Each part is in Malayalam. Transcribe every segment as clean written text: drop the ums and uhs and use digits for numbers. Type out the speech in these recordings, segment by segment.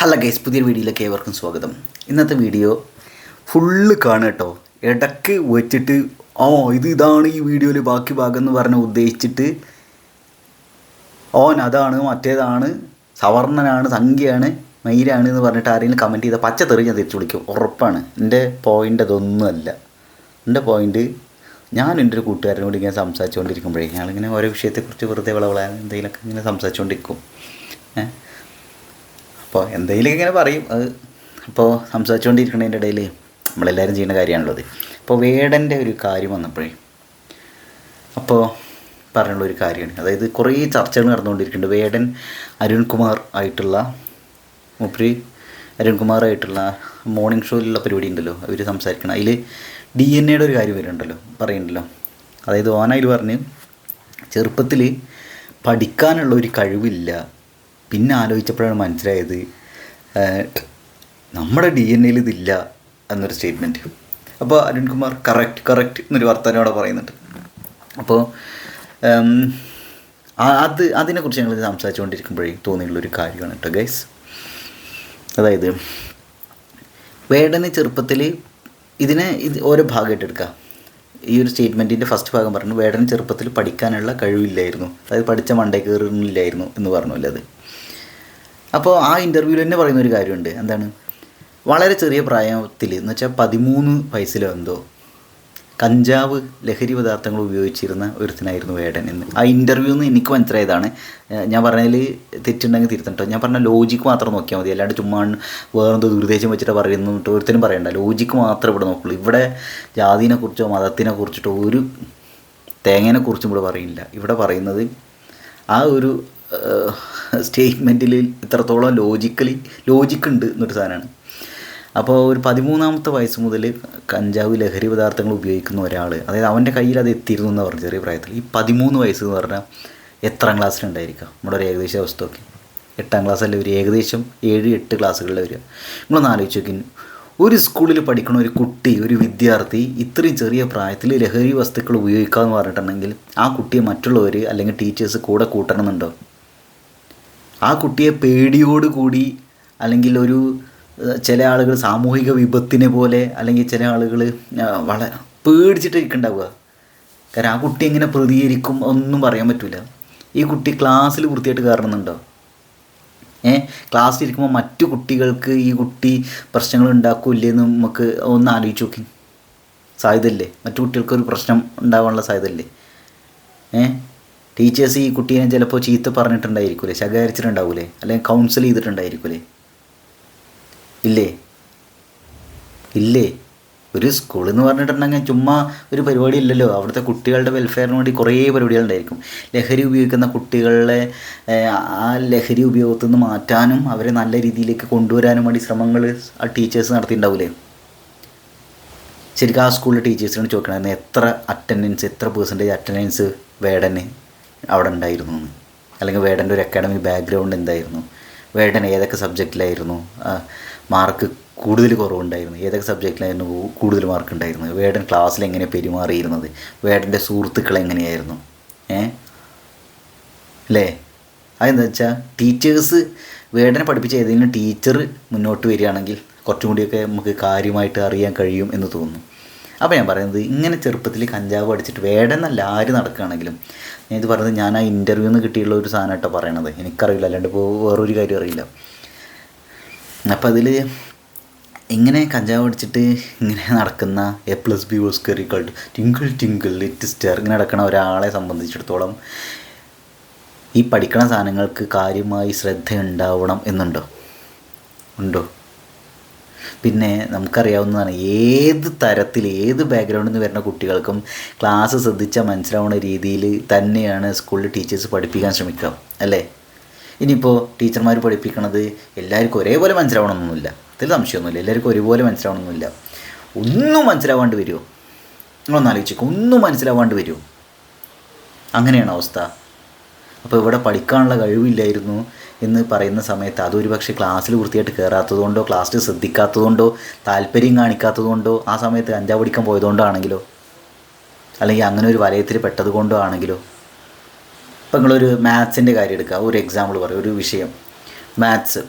ഹലോ ഗൈസ്, പുതിയൊരു വീഡിയോയിലേക്ക് ഏവർക്കും സ്വാഗതം. ഇന്നത്തെ വീഡിയോ ഫുള്ള് കാണുക കേട്ടോ. ഇടയ്ക്ക് വെച്ചിട്ട് ഇതാണ് ഈ വീഡിയോയിൽ ബാക്കി ഭാഗം എന്ന് പറഞ്ഞ് ഉദ്ദേശിച്ചിട്ട് അതാണ് മറ്റേതാണ് സവർണനാണ് സംഖ്യയാണ് മയിലാണ് എന്ന് പറഞ്ഞിട്ട് ആരെങ്കിലും കമൻറ്റ് ചെയ്താൽ പച്ച തെറി ഞാൻ തിരിച്ചു വിളിക്കും, ഉറപ്പാണ്. എൻ്റെ പോയിൻ്റ് അതൊന്നുമല്ല. എൻ്റെ പോയിൻ്റ്, ഞാൻ എൻ്റെ ഒരു കൂട്ടുകാരനോട് ഇങ്ങനെ സംസാരിച്ചുകൊണ്ടിരിക്കുമ്പോഴേ ഞങ്ങളിങ്ങനെ ഓരോ വിഷയത്തെക്കുറിച്ച് വെറുതെ വിളവിളാൻ എന്തെങ്കിലുമൊക്കെ ഇങ്ങനെ സംസാരിച്ചുകൊണ്ടിരിക്കും. അപ്പോൾ എന്തെങ്കിലും ഇങ്ങനെ പറയും. അത് അപ്പോൾ സംസാരിച്ചുകൊണ്ടിരിക്കുന്നതിൻ്റെ ഇടയിൽ നമ്മളെല്ലാവരും ചെയ്യുന്ന കാര്യമാണുള്ളത്. അപ്പോൾ വേടൻ്റെ ഒരു കാര്യം വന്നപ്പോഴേ അപ്പോൾ പറയാനുള്ളൊരു കാര്യമാണ്. അതായത് കുറേ ചർച്ചകൾ നടന്നുകൊണ്ടിരിക്കുന്നുണ്ട്. വേടൻ അരുൺകുമാർ ആയിട്ടുള്ള അരുൺകുമാറായിട്ടുള്ള മോർണിംഗ് ഷോയിലുള്ള പരിപാടി ഉണ്ടല്ലോ, അവർ സംസാരിക്കണം. അതിൽ DNA ഒരു കാര്യം വരുന്നുണ്ടല്ലോ, പറയുന്നുണ്ടല്ലോ. അതായത് ഓനായിട്ട് പറഞ്ഞ് ചെറുപ്പത്തിൽ പഠിക്കാനുള്ള ഒരു കഴിവില്ല. പിന്നെ ആലോചിച്ചപ്പോഴാണ് മനസ്സിലായത് നമ്മുടെ DNA ഇതില്ല എന്നൊരു സ്റ്റേറ്റ്മെൻറ്റ്. അപ്പോൾ അരുൺകുമാർ കറക്റ്റ് എന്നൊരു വർത്തമാനം അവിടെ പറയുന്നുണ്ട്. അപ്പോൾ അതിനെക്കുറിച്ച് ഞങ്ങൾ സംസാരിച്ചുകൊണ്ടിരിക്കുമ്പോഴേ തോന്നിയുള്ളൊരു കാര്യമാണ് കേട്ടോ ഗൈസ്. അതായത് വേടന് ചെറുപ്പത്തിൽ ഇത് ഓരോ ഭാഗമായിട്ട് എടുക്കുക. ഈ ഒരു സ്റ്റേറ്റ്മെൻറ്റിൻ്റെ ഫസ്റ്റ് ഭാഗം പറഞ്ഞു, വേടന് ചെറുപ്പത്തിൽ പഠിക്കാനുള്ള കഴിവില്ലായിരുന്നു, അതായത് പഠിച്ച മണ്ടേ കയറുന്നില്ലായിരുന്നു എന്ന് പറഞ്ഞല്ലോ. അത് അപ്പോൾ ആ ഇൻ്റർവ്യൂവിൽ തന്നെ പറയുന്നൊരു കാര്യമുണ്ട്. എന്താണ്, വളരെ ചെറിയ പ്രായത്തിൽ എന്ന് വെച്ചാൽ 13 വയസ്സിലോ എന്തോ കഞ്ചാവ് ലഹരി പദാർത്ഥങ്ങൾ ഉപയോഗിച്ചിരുന്ന ഒരുത്തനായിരുന്നു വേടൻ എന്ന് ആ ഇൻ്റർവ്യൂവിൽ നിന്ന് എനിക്ക് മനസ്സിലായതാണ്. ഞാൻ പറഞ്ഞതിൽ തെറ്റുണ്ടെങ്കിൽ തിരുത്തട്ടോ. ഞാൻ പറഞ്ഞ ലോജിക്ക് മാത്രം നോക്കിയാൽ മതി, അല്ലാണ്ട് ചുമ്മാ വേറെന്തോ ദുരുദ്ദേശം വെച്ചിട്ട് പറയുന്നിട്ട് ഒരുത്തനും പറയണ്ട. ലോജിക്ക് മാത്രമേ ഇവിടെ നോക്കുള്ളൂ. ഇവിടെ ജാതിനെക്കുറിച്ചോ മതത്തിനെ കുറിച്ചിട്ടോ ഒരു തേങ്ങേനെക്കുറിച്ചും ഇവിടെ പറയില്ല. ഇവിടെ പറയുന്നത് ആ ഒരു സ്റ്റേറ്റ്മെൻറ്റിൽ ഇത്രത്തോളം ലോജിക്കുണ്ട് എന്നൊരു സാധനമാണ്. അപ്പോൾ ഒരു 13ാമത്തെ വയസ്സ് മുതൽ കഞ്ചാവ് ലഹരി പദാർത്ഥങ്ങൾ ഉപയോഗിക്കുന്ന ഒരാൾ, അതായത് അവൻ്റെ കയ്യിൽ അത് എത്തിയിരുന്നു എന്ന് പറഞ്ഞു ചെറിയ പ്രായത്തിൽ. ഈ 13 വയസ്സ് എന്ന് പറഞ്ഞാൽ എത്രാം ക്ലാസ്സിലുണ്ടായിരിക്കാം? നമ്മുടെ ഒരു ഏകദേശം അവസ്ഥ നോക്കി, 8ാം ക്ലാസ്സല്ലേ ഒരു ഏകദേശം 7-8 ക്ലാസ്സുകളിൽ വരിക. നിങ്ങളൊന്ന് ആലോചിച്ച് നോക്കി, ഒരു സ്കൂളിൽ പഠിക്കുന്ന ഒരു കുട്ടി, ഒരു വിദ്യാർത്ഥി ഇത്രയും ചെറിയ പ്രായത്തിൽ ലഹരി വസ്തുക്കൾ ഉപയോഗിക്കാമെന്ന് പറഞ്ഞിട്ടുണ്ടെങ്കിൽ ആ കുട്ടിയെ മറ്റുള്ളവർ അല്ലെങ്കിൽ ടീച്ചേഴ്സ് കൂടെ കൂട്ടണമെന്നുണ്ടോ? ആ കുട്ടിയെ പേടിയോടുകൂടി, അല്ലെങ്കിൽ ഒരു ചില ആളുകൾ സാമൂഹിക വിപത്തിനെ പോലെ, അല്ലെങ്കിൽ ചില ആളുകൾ വളരെ പേടിച്ചിട്ടിരിക്കുന്നുണ്ടാവുക. കാരണം ആ കുട്ടി എങ്ങനെ പ്രതികരിക്കും ഒന്നും പറയാൻ പറ്റില്ല. ഈ കുട്ടി ക്ലാസ്സിൽ വൃത്തിയായിട്ട് കയറണമെന്നുണ്ടോ? ക്ലാസ്സിലിരിക്കുമ്പോൾ മറ്റു കുട്ടികൾക്ക് ഈ കുട്ടി പ്രശ്നങ്ങൾ ഉണ്ടാക്കില്ലെന്ന് നമുക്ക് ഒന്ന് ആലോചിച്ച് നോക്കി. സാധ്യതയില്ലേ? മറ്റു കുട്ടികൾക്കൊരു പ്രശ്നം ഉണ്ടാകാനുള്ള സാധ്യതയില്ലേ? ടീച്ചേഴ്സ് ഈ കുട്ടീനെ ചിലപ്പോൾ ചീത്ത പറഞ്ഞിട്ടുണ്ടായിരിക്കൂലേ, ശകാരിച്ചിട്ടുണ്ടാവൂലേ, അല്ലെങ്കിൽ കൗൺസിൽ ചെയ്തിട്ടുണ്ടായിരിക്കൂലേ? ഇല്ലേ? ഒരു സ്കൂളെന്ന് പറഞ്ഞിട്ടുണ്ടെങ്കിൽ ചുമ്മാ ഒരു പരിപാടി ഇല്ലല്ലോ. അവിടുത്തെ കുട്ടികളുടെ വെൽഫെയറിന് വേണ്ടി കുറേ പരിപാടികളുണ്ടായിരിക്കും. ലഹരി ഉപയോഗിക്കുന്ന കുട്ടികളെ ആ ലഹരി ഉപയോഗത്തിൽ നിന്ന് മാറ്റാനും അവരെ നല്ല രീതിയിലേക്ക് കൊണ്ടുവരാനും വേണ്ടി ശ്രമങ്ങൾ ആ ടീച്ചേഴ്സ് നടത്തിയിട്ടുണ്ടാവില്ലേ? ശരിക്കും ആ സ്കൂളിലെ ടീച്ചേഴ്സിനോട് ചോദിക്കണമായിരുന്നു എത്ര പെർസെൻറ്റേജ് അറ്റൻഡൻസ് വേടന് അവിടെ ഉണ്ടായിരുന്നു എന്ന്, അല്ലെങ്കിൽ വേടൻ്റെ ഒരു അക്കാഡമിക് ബാക്ക്ഗ്രൗണ്ട് എന്തായിരുന്നു, വേടൻ ഏതൊക്കെ സബ്ജക്റ്റിലായിരുന്നു മാർക്ക് കൂടുതൽ കുറവുണ്ടായിരുന്നു, ഏതൊക്കെ സബ്ജക്റ്റിലായിരുന്നു കൂടുതൽ മാർക്ക് ഉണ്ടായിരുന്നത്, വേടൻ ക്ലാസ്സിൽ എങ്ങനെ പെരുമാറിയിരുന്നത്, വേടൻ്റെ സുഹൃത്തുക്കൾ എങ്ങനെയായിരുന്നു, അല്ലേ? അതെന്താ വെച്ചാൽ ടീച്ചേഴ്സ് വേടനെ പഠിപ്പിച്ച ഏതെങ്കിലും ടീച്ചർ മുന്നോട്ട് വരികയാണെങ്കിൽ കുറച്ചും കൂടിയൊക്കെ നമുക്ക് കാര്യമായിട്ട് അറിയാൻ കഴിയും എന്ന് തോന്നുന്നു. അപ്പോൾ ഞാൻ പറയുന്നത്, ഇങ്ങനെ ചെറുപ്പത്തിൽ കഞ്ചാവ് അടിച്ചിട്ട് വേടനല്ല ആര് നടക്കുകയാണെങ്കിലും, ഞാൻ ഇത് പറയുന്നത് ഞാൻ ആ ഇൻ്റർവ്യൂവിൽ നിന്ന് കിട്ടിയുള്ള ഒരു സാധനമായിട്ടോ പറയണത്. എനിക്കറിയില്ല, അല്ലാണ്ട് ഇപ്പോൾ വേറൊരു കാര്യം അറിയില്ല. അപ്പോൾ അതിൽ ഇങ്ങനെ കഞ്ചാവ് അടിച്ചിട്ട് ഇങ്ങനെ നടക്കുന്ന A+B² ടിങ്കിൾ ലിറ്റിൽ സ്റ്റാർ ഇങ്ങനെ നടക്കുന്ന ഒരാളെ സംബന്ധിച്ചിടത്തോളം ഈ പഠിക്കണ സാധനങ്ങൾക്ക് കാര്യമായി ശ്രദ്ധ ഉണ്ടാവണം എന്നുണ്ടോ? പിന്നെ നമുക്കറിയാവുന്നതാണ്, ഏത് തരത്തിൽ ഏത് ബാക്ക്ഗ്രൗണ്ടിൽ നിന്ന് വരുന്ന കുട്ടികൾക്കും ക്ലാസ് ശ്രദ്ധിച്ചാൽ മനസ്സിലാവുന്ന രീതിയിൽ തന്നെയാണ് സ്കൂളിൽ ടീച്ചേഴ്സ് പഠിപ്പിക്കാൻ ശ്രമിക്കുക, അല്ലേ? ഇനിയിപ്പോൾ ടീച്ചർമാർ പഠിപ്പിക്കണത് എല്ലാവർക്കും ഒരേപോലെ മനസ്സിലാവണമെന്നൊന്നുമില്ല, അതിൽ സംശയമൊന്നുമില്ല. എല്ലാവർക്കും ഒരുപോലെ മനസ്സിലാവണമെന്നില്ല. ഒന്നും മനസ്സിലാവാണ്ട് വരുമോ? നിങ്ങളൊന്ന് ആലോചിച്ചേക്കും, ഒന്നും മനസ്സിലാവാണ്ട് വരുമോ? അങ്ങനെയാണ് അവസ്ഥ. അപ്പോൾ ഇവിടെ പഠിക്കാനുള്ള കഴിവില്ലായിരുന്നു എന്ന് പറയുന്ന സമയത്ത് അതൊരു പക്ഷേ ക്ലാസ്സിൽ വൃത്തിയായിട്ട് കയറാത്തതുകൊണ്ടോ, ക്ലാസ്സിൽ ശ്രദ്ധിക്കാത്തതുകൊണ്ടോ, താല്പര്യം കാണിക്കാത്തതുകൊണ്ടോ, ആ സമയത്ത് കഞ്ചാവ് പഠിക്കാൻ പോയതുകൊണ്ടോ ആണെങ്കിലോ, അല്ലെങ്കിൽ അങ്ങനെ ഒരു വലയത്തിൽ പെട്ടത് കൊണ്ടോ ആണെങ്കിലോ. ഇപ്പോൾ നിങ്ങളൊരു മാത്സിൻ്റെ കാര്യം എടുക്കുക, ഒരു എക്സാമ്പിൾ പറയും, ഒരു വിഷയം മാത്സ്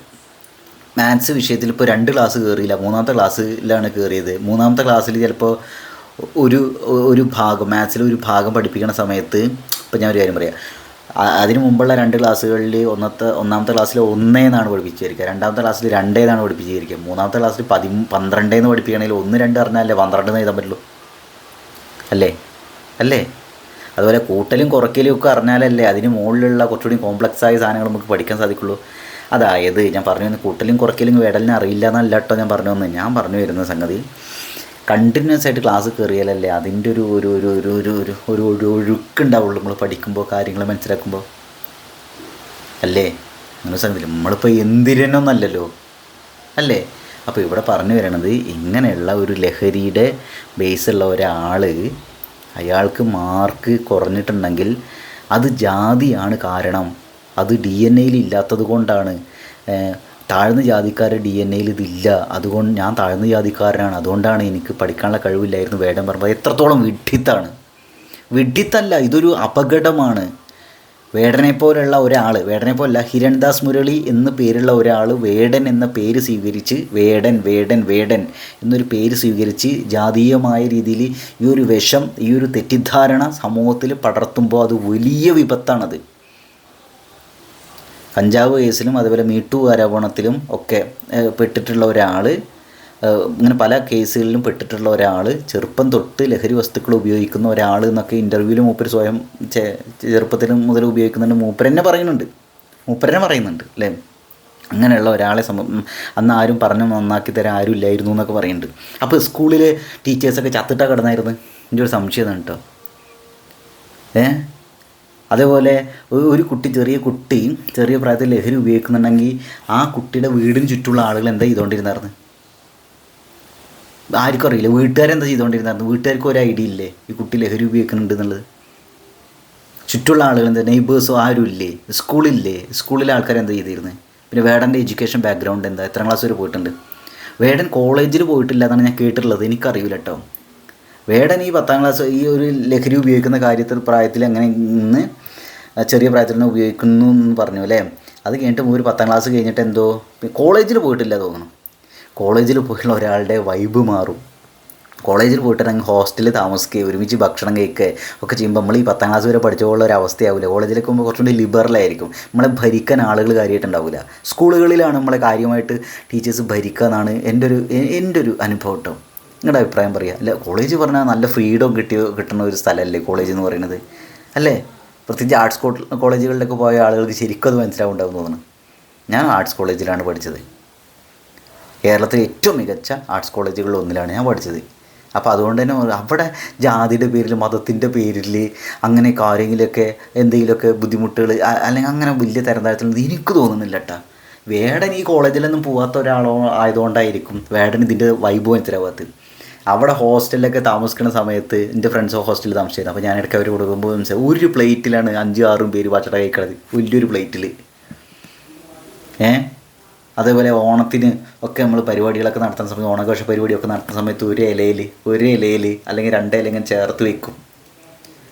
മാത്സ് വിഷയത്തിൽ ഇപ്പോൾ 2 ക്ലാസ് കയറിയില്ല, 3ാമത്തെ ക്ലാസ്സിലാണ് കയറിയത്. 3ാമത്തെ ക്ലാസ്സിൽ ചിലപ്പോൾ ഒരു ഒരു ഭാഗം മാത്സിൽ ഒരു ഭാഗം പഠിപ്പിക്കുന്ന സമയത്ത്, ഇപ്പോൾ ഞാൻ ഒരു കാര്യം പറയാം, അതിന് മുമ്പുള്ള 2 ക്ലാസ്സുകളിൽ ഒന്നാമത്തെ ക്ലാസ്സിൽ 1 എന്നാണ് പഠിപ്പിച്ചിരിക്കുക, 2ാമത്തെ ക്ലാസ്സിൽ 2 എന്നാണ് പഠിപ്പിച്ചിരിക്കുക, 3ാമത്തെ ക്ലാസ്സിൽ 12 എന്ന് പഠിപ്പിക്കണമെങ്കിൽ 1, 2 അറിഞ്ഞാലേ 12 എന്ന് എഴുതാൻ പറ്റുള്ളൂ. അല്ലേ? അതുപോലെ കൂട്ടലും കുറയ്ക്കലും ഒക്കെ അറിഞ്ഞാലല്ലേ അതിന് മുകളിലുള്ള കുറച്ചുകൂടി കോംപ്ലക്സ് ആയ സാധനങ്ങൾ നമുക്ക് പഠിക്കാൻ സാധിക്കുള്ളൂ. അതായത് ഞാൻ പറഞ്ഞു വന്ന് കൂട്ടലും കുറയ്ക്കലും വേടലിനെ അറിയില്ല എന്നല്ല കേട്ടോ ഞാൻ പറഞ്ഞു വരുന്ന സംഗതി, കണ്ടിന്യൂസ് ആയിട്ട് ക്ലാസ് കയറിയാലല്ലേ അതിൻ്റെ ഒരു ഒരു ഒരു ഒരു ഒരു ഒരു ഒരു ഒരു ഒഴുക്കുണ്ടാവുള്ളൂ നമ്മൾ പഠിക്കുമ്പോൾ, കാര്യങ്ങൾ മനസ്സിലാക്കുമ്പോൾ. അല്ലേ? അങ്ങനെ സംഗതി നമ്മളിപ്പോൾ എന്തിരനൊന്നല്ലല്ലോ അല്ലേ? അപ്പോൾ ഇവിടെ പറഞ്ഞു വരണത്, ഇങ്ങനെയുള്ള ഒരു ലഹരിയുടെ ബേസുള്ള ഒരാൾ, അയാൾക്ക് മാർക്ക് കുറഞ്ഞിട്ടുണ്ടെങ്കിൽ അത് ജാതിയാണ് കാരണം, അത് DNA-യിൽ ഇല്ലാത്തത് കൊണ്ടാണ്. താഴ്ന്ന ജാതിക്കാരുടെ DNA-യിൽ ഇതില്ല, അതുകൊണ്ട് ഞാൻ താഴ്ന്ന ജാതിക്കാരനാണ്, അതുകൊണ്ടാണ് എനിക്ക് പഠിക്കാനുള്ള കഴിവില്ലായിരുന്നു വേടൻ പറയുമ്പോൾ എത്രത്തോളം വിഡ്ഢിത്തല്ല, ഇതൊരു അപകടമാണ്. വേടനെ പോലെയല്ല, ഹിരൺദാസ് മുരളി എന്ന പേരുള്ള ഒരാൾ വേടൻ എന്ന പേര് സ്വീകരിച്ച്, വേടൻ എന്നൊരു പേര് സ്വീകരിച്ച് ജാതീയമായ രീതിയിൽ ഈ ഒരു വിഷം, ഈ ഒരു തെറ്റിദ്ധാരണ സമൂഹത്തിൽ പടർത്തുമ്പോൾ അത് വലിയ വിപത്താണത്. കഞ്ചാവ് കേസിലും അതുപോലെ മീട്ടു ആരോപണത്തിലും ഒക്കെ പെട്ടിട്ടുള്ള ഒരാൾ, ഇങ്ങനെ പല കേസുകളിലും പെട്ടിട്ടുള്ള ഒരാൾ, ചെറുപ്പം തൊട്ട് ലഹരി വസ്തുക്കൾ ഉപയോഗിക്കുന്ന ഒരാൾ എന്നൊക്കെ ഇൻ്റർവ്യൂവിൽ മൂപ്പര് സ്വയം ചെറുപ്പത്തിൽ മുതൽ ഉപയോഗിക്കുന്നുണ്ട്, മൂപ്പരെന്നെ പറയുന്നുണ്ട് അല്ലേ? അങ്ങനെയുള്ള ഒരാളെ അന്ന് ആരും പറഞ്ഞു നന്നാക്കി തരാൻ ആരും ഇല്ലായിരുന്നു എന്നൊക്കെ പറയുന്നുണ്ട്. അപ്പോൾ സ്കൂളിലെ ടീച്ചേഴ്സൊക്കെ ചത്തിട്ടാണ് കിടന്നായിരുന്നു, എൻ്റെ ഒരു സംശയം കേട്ടോ. അതേപോലെ ചെറിയ കുട്ടി ചെറിയ പ്രായത്തിൽ ലഹരി ഉപയോഗിക്കുന്നുണ്ടെങ്കിൽ ആ കുട്ടിയുടെ വീടിന് ചുറ്റുമുള്ള ആളുകൾ എന്താ ചെയ്തുകൊണ്ടിരുന്നായിരുന്നു? ആർക്കും അറിയില്ല. വീട്ടുകാരെന്താ ചെയ്തുകൊണ്ടിരുന്നായിരുന്നു? വീട്ടുകാർക്ക് ഒരു ഐഡിയ ഇല്ലേ ഈ കുട്ടി ലഹരി ഉപയോഗിക്കുന്നുണ്ട് എന്നുള്ളത്? ചുറ്റുള്ള ആളുകൾ എന്താ, നെയ്ബേഴ്സോ ആരും ഇല്ലേ? സ്കൂളിലെ ആൾക്കാരെന്താ ചെയ്തിരുന്നത്? പിന്നെ വേടൻ്റെ എഡ്യൂക്കേഷൻ ബാക്ക്ഗ്രൗണ്ട് എന്താ? എത്രാം ക്ലാസ് വരെ പോയിട്ടുണ്ട്? വേടൻ കോളേജിൽ പോയിട്ടില്ല എന്നാണ് ഞാൻ കേട്ടിട്ടുള്ളത്, എനിക്കറിയില്ല കേട്ടോ. വേടൻ ഈ 10ാം ക്ലാസ് ഈ ഒരു ലഹരി ഉപയോഗിക്കുന്ന പ്രായത്തിൽ അങ്ങനെ ഇന്ന് ചെറിയ പ്രായത്തിൽ തന്നെ ഉപയോഗിക്കുന്നു എന്ന് പറഞ്ഞു അല്ലേ? അത് കഴിഞ്ഞിട്ട് ഒരു 10ാം ക്ലാസ് കഴിഞ്ഞിട്ട് എന്തോ കോളേജിൽ പോയിട്ടില്ല തോന്നണം. കോളേജിൽ പോയിട്ടുള്ള ഒരാളുടെ വൈബ് മാറും. കോളേജിൽ പോയിട്ടുണ്ടെങ്കിൽ ഹോസ്റ്റലിൽ താമസിക്കുക, ഒരുമിച്ച് ഭക്ഷണം കഴിക്കുക ഒക്കെ ചെയ്യുമ്പോൾ നമ്മൾ ഈ 10ാം ക്ലാസ് വരെ പഠിച്ചുള്ള ഒരു അവസ്ഥയാവില്ല. കോളേജിലേക്ക് പോകുമ്പോൾ കുറച്ചുകൂടി ലിബറലായിരിക്കും, നമ്മളെ ഭരിക്കാൻ ആളുകൾ കാര്യമായിട്ടുണ്ടാവില്ല. സ്കൂളുകളിലാണ് നമ്മളെ കാര്യമായിട്ട് ടീച്ചേഴ്സ് ഭരിക്കുക എന്നാണ് എൻ്റെ ഒരു അനുഭവം കേട്ടോ. നിങ്ങളുടെ അഭിപ്രായം പറയുക. അല്ല, കോളേജ് പറഞ്ഞാൽ നല്ല ഫ്രീഡം കിട്ടുന്ന ഒരു സ്ഥലമല്ലേ കോളേജ് എന്ന് പറയുന്നത് അല്ലേ? പ്രത്യേകിച്ച് ആർട്സ് കോളേജുകളിലൊക്കെ പോയ ആളുകൾക്ക് ശരിക്കും അത് മനസ്സിലാവുണ്ടാവും തോന്നുന്നു. ഞാൻ ആർട്സ് കോളേജിലാണ് പഠിച്ചത്. കേരളത്തിലെ ഏറ്റവും മികച്ച ആർട്സ് കോളേജുകളിൽ ഒന്നിലാണ് ഞാൻ പഠിച്ചത്. അപ്പോൾ അതുകൊണ്ട് തന്നെ അവിടെ ജാതിയുടെ പേരിൽ, മതത്തിൻ്റെ പേരിൽ അങ്ങനെ കാര്യങ്ങളൊക്കെ എന്തെങ്കിലുമൊക്കെ ബുദ്ധിമുട്ടുകൾ അല്ലെങ്കിൽ അങ്ങനെ വലിയ തരംതാഴ്ത്തുന്നത് എനിക്ക് തോന്നുന്നില്ല കേട്ടോ. വേടൻ ഈ കോളേജിലൊന്നും പോകാത്ത ഒരാളോ ആയതുകൊണ്ടായിരിക്കും വേടൻ ഇതിൻ്റെ വൈബ് മനസ്സിലാവാത്തത്. അവിടെ ഹോസ്റ്റലിലൊക്കെ താമസിക്കുന്ന സമയത്ത് എൻ്റെ ഫ്രണ്ട്സ് ഹോസ്റ്റലിൽ താമസിച്ചിരുന്നു. അപ്പോൾ ഞാൻ ഇടയ്ക്ക് അവർ കൊടുക്കുമ്പോൾ ഒരു പ്ലേറ്റിലാണ് 5-6 പേര് ഭക്ഷണം കഴിക്കുന്നത്, വലിയൊരു പ്ലേറ്റിൽ. അതേപോലെ ഓണത്തിന് ഒക്കെ നമ്മൾ പരിപാടികളൊക്കെ നടത്തുന്ന സമയത്ത്, ഓണഘോഷ പരിപാടിയൊക്കെ നടത്തുന്ന സമയത്ത് ഒരു ഇലയിൽ അല്ലെങ്കിൽ 2 ഇല ഇങ്ങനെ ചേർത്ത് വെക്കും,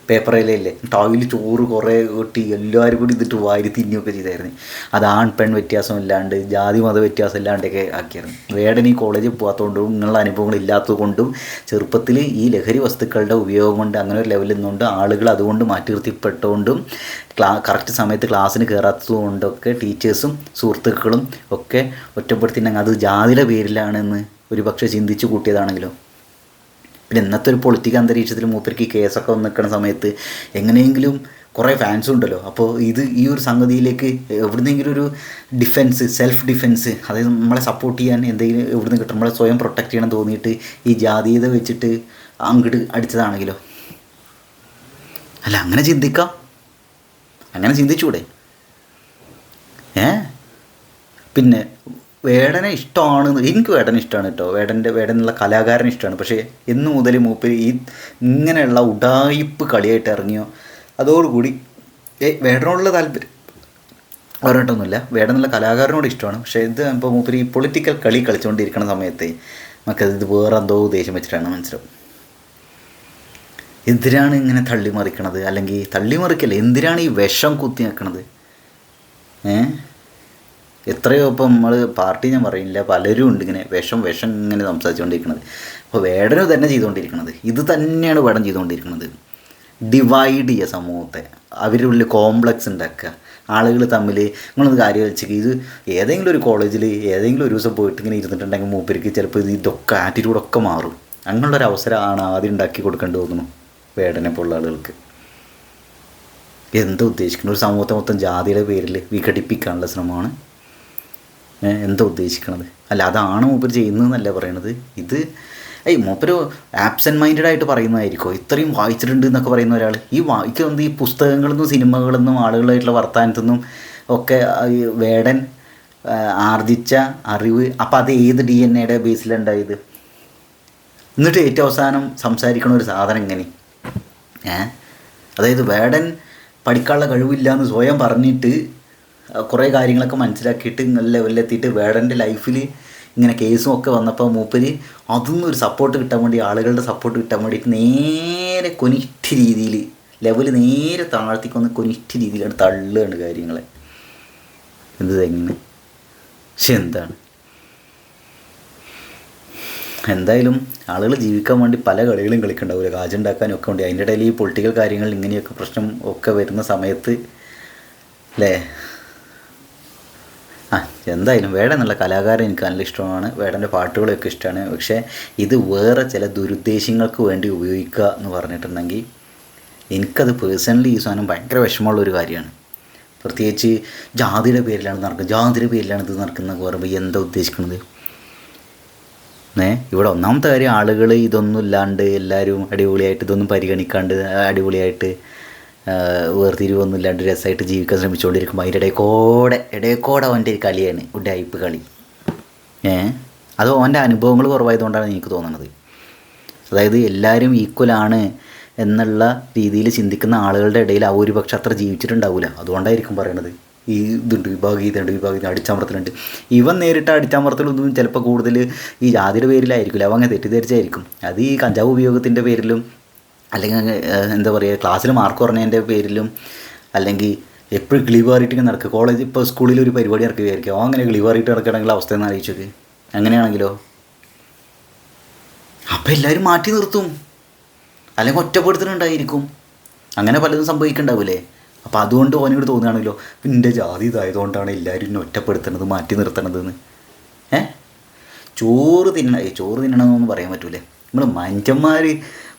പേപ്പർ ഇലയില്ലേ, ടോയിൽ ചോറ് കുറേ കൂട്ടി എല്ലാവരും കൂടി ഇതിട്ട് വാരി തിന്നുകയൊക്കെ ചെയ്തായിരുന്നു. അത് ആൺ പെൺ വ്യത്യാസം ഇല്ലാണ്ട്, ജാതി മത വ്യത്യാസം ഇല്ലാണ്ടൊക്കെ ആക്കിയായിരുന്നു. വേടൻ ഈ കോളേജിൽ പോകാത്തതുകൊണ്ടും ഇങ്ങനെയുള്ള അനുഭവങ്ങൾ ഇല്ലാത്തതുകൊണ്ടും ചെറുപ്പത്തിൽ ഈ ലഹരി വസ്തുക്കളുടെ ഉപയോഗം കൊണ്ട് അങ്ങനെ ഒരു ലെവലിൽ നിന്നുകൊണ്ട് ആളുകൾ അതുകൊണ്ട് മാറ്റി നിർത്തിപ്പെട്ടുകൊണ്ടും കറക്റ്റ് സമയത്ത് ക്ലാസ്സിന് കയറാത്തത് കൊണ്ടൊക്കെ ടീച്ചേഴ്സും സുഹൃത്തുക്കളും ഒക്കെ ഒറ്റപ്പെടുത്തിയിട്ടുണ്ടെങ്കിൽ അത് ജാതിയുടെ പേരിലാണെന്ന് ഒരു പക്ഷേ ചിന്തിച്ച് കൂട്ടിയതാണെങ്കിലോ. പിന്നെ ഇന്നത്തെ ഒരു പൊളിറ്റിക്കൽ അന്തരീക്ഷത്തിൽ മൂപ്പർക്ക് ഈ കേസൊക്കെ നിൽക്കുന്ന സമയത്ത് എങ്ങനെയെങ്കിലും കുറേ ഫാൻസും ഉണ്ടല്ലോ. അപ്പോൾ ഈ ഒരു സംഗതിയിലേക്ക് എവിടുന്നെങ്കിലും ഒരു സെൽഫ് ഡിഫെൻസ്, അതായത് നമ്മളെ സപ്പോർട്ട് ചെയ്യാൻ എന്തെങ്കിലും എവിടുന്ന് കിട്ടും, നമ്മളെ സ്വയം പ്രൊട്ടക്റ്റ് ചെയ്യണം തോന്നിയിട്ട് ഈ ജാതീയത വെച്ചിട്ട് അങ്ങോട്ട് അടിച്ചതാണെങ്കിലോ. അല്ല, അങ്ങനെ ചിന്തിക്കാം, അങ്ങനെ ചിന്തിച്ചൂടെ? പിന്നെ വേടനെ ഇഷ്ടമാണ്, എനിക്ക് വേടനെ ഇഷ്ടമാണ് കേട്ടോ. വേടനുള്ള കലാകാരനെ ഇഷ്ടമാണ്. പക്ഷേ എന്ന് മുതൽ മൂപ്പര് ഇങ്ങനെയുള്ള ഉഡായിപ്പ് കളിയായിട്ട് ഇറങ്ങിയോ അതോടുകൂടി വേടനോടുള്ള താല്പര്യം പറഞ്ഞിട്ടൊന്നുമില്ല, വേടനുള്ള കലാകാരനോട് ഇഷ്ടമാണ്. പക്ഷേ ഇത് ഇപ്പോൾ മൂപ്പര് ഈ പൊളിറ്റിക്കൽ കളി കളിച്ചുകൊണ്ടിരിക്കുന്ന സമയത്ത് നമുക്കത് വേറെ എന്തോ ഉദ്ദേശം വെച്ചിട്ടാണ് മനസ്സിലാവും. എന്തിനാണ് ഇങ്ങനെ തള്ളിമറിക്കണത്? അല്ലെങ്കിൽ തള്ളിമറിക്കല്ലേ, എന്തിനാണ് ഈ വിഷം കുത്തി വെക്കണത്? എത്രയോ ഇപ്പം നമ്മൾ പാർട്ടി ഞാൻ പറയുന്നില്ല, പലരും ഉണ്ട് ഇങ്ങനെ വിഷം ഇങ്ങനെ സംസാരിച്ചുകൊണ്ടിരിക്കുന്നത്. അപ്പോൾ വേടനും തന്നെ ചെയ്തുകൊണ്ടിരിക്കുന്നത് ഇത് തന്നെയാണ് വേടൻ ചെയ്തുകൊണ്ടിരിക്കുന്നത്. ഡിവൈഡ് ചെയ്യുക സമൂഹത്തെ, അവരുടെ ഉള്ളിൽ കോംപ്ലക്സ് ഉണ്ടാക്കുക, ആളുകൾ തമ്മിൽ. നിങ്ങളൊന്ന് കാര്യം വെച്ചാൽ ഇത് ഏതെങ്കിലും ഒരു കോളേജിൽ ഏതെങ്കിലും ഒരു ദിവസം പോയിട്ട് ഇങ്ങനെ ഇരുന്നിട്ടുണ്ടെങ്കിൽ മൂപ്പർക്ക് ചിലപ്പോൾ ഇതൊക്കെ ആറ്റിറ്റ്യൂഡൊക്കെ മാറും. അങ്ങനെയുള്ളൊരു അവസരമാണ് ആദ്യം ഉണ്ടാക്കി കൊടുക്കേണ്ടി തോന്നുന്നു വേടനെ പോലുള്ള ആളുകൾക്ക്. എന്താ ഉദ്ദേശിക്കുന്നത്? ഒരു സമൂഹത്തെ മൊത്തം ജാതിയുടെ പേരിൽ വിഘടിപ്പിക്കാനുള്ള ശ്രമമാണ് എന്താ ഉദ്ദേശിക്കണത്? അല്ല, അതാണ് മൂപ്പർ ചെയ്യുന്നതെന്നല്ല പറയണത്. ഇത് മൂപ്പര് ആബ്സെൻറ്റ് മൈൻഡഡ് ആയിട്ട് പറയുന്നതായിരിക്കും. ഇത്രയും വായിച്ചിട്ടുണ്ട് എന്നൊക്കെ പറയുന്ന ഒരാൾ എനിക്ക് ഈ പുസ്തകങ്ങളിൽ നിന്നും സിനിമകളിൽ നിന്നും ആളുകളായിട്ടുള്ള വർത്തമാനത്തു നിന്നും ഒക്കെ വേടൻ ആർജിച്ച അറിവ്, അപ്പോൾ അത് ഏത് DNA ബേസിലുണ്ടായത്? എന്നിട്ട് ഏറ്റവും അവസാനം സംസാരിക്കണ ഒരു സാധനം ഇങ്ങനെ അതായത് വേടൻ പഠിക്കാനുള്ള കഴിവില്ല എന്ന് സ്വയം പറഞ്ഞിട്ട് കുറേ കാര്യങ്ങളൊക്കെ മനസ്സിലാക്കിയിട്ട് നല്ല ലെവലിലെത്തിയിട്ട് വേടൻ്റെ ലൈഫിൽ ഇങ്ങനെ കേസും ഒക്കെ വന്നപ്പോൾ മൂപ്പര് അതൊന്നും ഒരു സപ്പോർട്ട് കിട്ടാൻ വേണ്ടി, ആളുകളുടെ സപ്പോർട്ട് കിട്ടാൻ വേണ്ടിയിട്ട് നേരെ കൊനിഷ്ഠ രീതിയിൽ ലെവൽ നേരെ താഴ്ത്തിക്കൊന്ന് കൊനിഷ്ഠ രീതിയിലാണ് തള്ളുകയാണ് കാര്യങ്ങളെ. എന്ത് തെങ്ങനെ? പക്ഷെ എന്താണ്, എന്തായാലും ആളുകൾ ജീവിക്കാൻ വേണ്ടി പല കളികളും കളിക്കണ്ടാവില്ല, കാജുണ്ടാക്കാനും ഒക്കെ ഉണ്ട്. അതിൻ്റെ ഇടയിൽ ഈ പൊളിറ്റിക്കൽ കാര്യങ്ങൾ ഇങ്ങനെയൊക്കെ പ്രശ്നം ഒക്കെ വരുന്ന സമയത്ത് അല്ലേ. എന്തായാലും വേടൻ എന്നുള്ള കലാകാരൻ എനിക്ക് നല്ല ഇഷ്ടമാണ്, വേടൻ്റെ പാട്ടുകളൊക്കെ ഇഷ്ടമാണ്. പക്ഷേ ഇത് വേറെ ചില ദുരുദ്ദേശങ്ങൾക്ക് വേണ്ടി ഉപയോഗിക്കുക എന്ന് പറഞ്ഞിട്ടുണ്ടെങ്കിൽ എനിക്കത് പേഴ്സണലി ഈ സാധനം ഭയങ്കര വിഷമമുള്ളൊരു കാര്യമാണ്. പ്രത്യേകിച്ച് ജാതിയുടെ പേരിലാണ് നടക്കുന്നത്, ജാതിയുടെ പേരിലാണ് ഇത് നടക്കുന്നതെന്ന് പറയുമ്പോൾ എന്താ ഉദ്ദേശിക്കുന്നത്? ഇവിടെ ഒന്നാമത്തെ കാര്യം, ആളുകൾ ഇതൊന്നും ഇല്ലാണ്ട് എല്ലാവരും അടിപൊളിയായിട്ട് ഇതൊന്നും പരിഗണിക്കാണ്ട് അടിപൊളിയായിട്ട് വേർതിരിവൊന്നും ഇല്ലാണ്ട് രസമായിട്ട് ജീവിക്കാൻ ശ്രമിച്ചുകൊണ്ടിരിക്കുമ്പോൾ അതിൻ്റെ ഇടയ്ക്കോടെ അവൻ്റെ ഒരു കളിയാണ് ഉഡായിപ്പ് കളി. അത് അവൻ്റെ അനുഭവങ്ങൾ കുറവായതുകൊണ്ടാണ് എനിക്ക് തോന്നുന്നത്. അതായത് എല്ലാവരും ഈക്വലാണ് എന്നുള്ള രീതിയിൽ ചിന്തിക്കുന്ന ആളുകളുടെ ഇടയിൽ ആ ഒരു പക്ഷെ അത്ര ജീവിച്ചിട്ടുണ്ടാവില്ല. അതുകൊണ്ടായിരിക്കും പറയണത് ഈ ഇതുണ്ട്, വിഭാഗീയത അടിച്ചമർത്തലുണ്ട്. ഇവൻ നേരിട്ട അടിച്ചമർത്തലൊന്നും ചിലപ്പോൾ കൂടുതൽ ഈ ജാതിയുടെ പേരിലായിരിക്കില്ല, അവൻ അങ്ങനെ തെറ്റിദ്ധരിച്ചായിരിക്കും. അത് ഈ കഞ്ചാവ് ഉപയോഗത്തിൻ്റെ പേരിലും, അല്ലെങ്കിൽ എന്താ പറയുക ക്ലാസ്സിൽ മാർക്ക് കുറഞ്ഞതിൻ്റെ പേരിലും, അല്ലെങ്കിൽ എപ്പോഴും ഗ്ലീവാറിയിട്ട് നടക്കുക. കോളേജ് ഇപ്പോൾ സ്കൂളിൽ ഒരു പരിപാടി നടക്കുകയായിരിക്കും, അങ്ങനെ ഗ്ലീവാറിയിട്ട് നടക്കുകയാണെങ്കിൽ അവസ്ഥ എന്ന് അറിയിച്ചത്. അങ്ങനെയാണെങ്കിലോ അപ്പോൾ എല്ലാവരും മാറ്റി നിർത്തും, അല്ലെങ്കിൽ ഒറ്റപ്പെടുത്തുന്നുണ്ടായിരിക്കും. അങ്ങനെ പലതും സംഭവിക്കുന്നുണ്ടാവില്ലേ. അപ്പോൾ അതുകൊണ്ട് ഓനോട് തോന്നുകയാണല്ലോ എൻ്റെ ജാതി ഇതായതുകൊണ്ടാണ് എല്ലാവരും എന്നെ ഒറ്റപ്പെടുത്തുന്നത്, മാറ്റി നിർത്തണതെന്ന്. ചോറ് തിന്നണമെന്നൊന്നും പറയാൻ പറ്റൂലേ. നമ്മൾ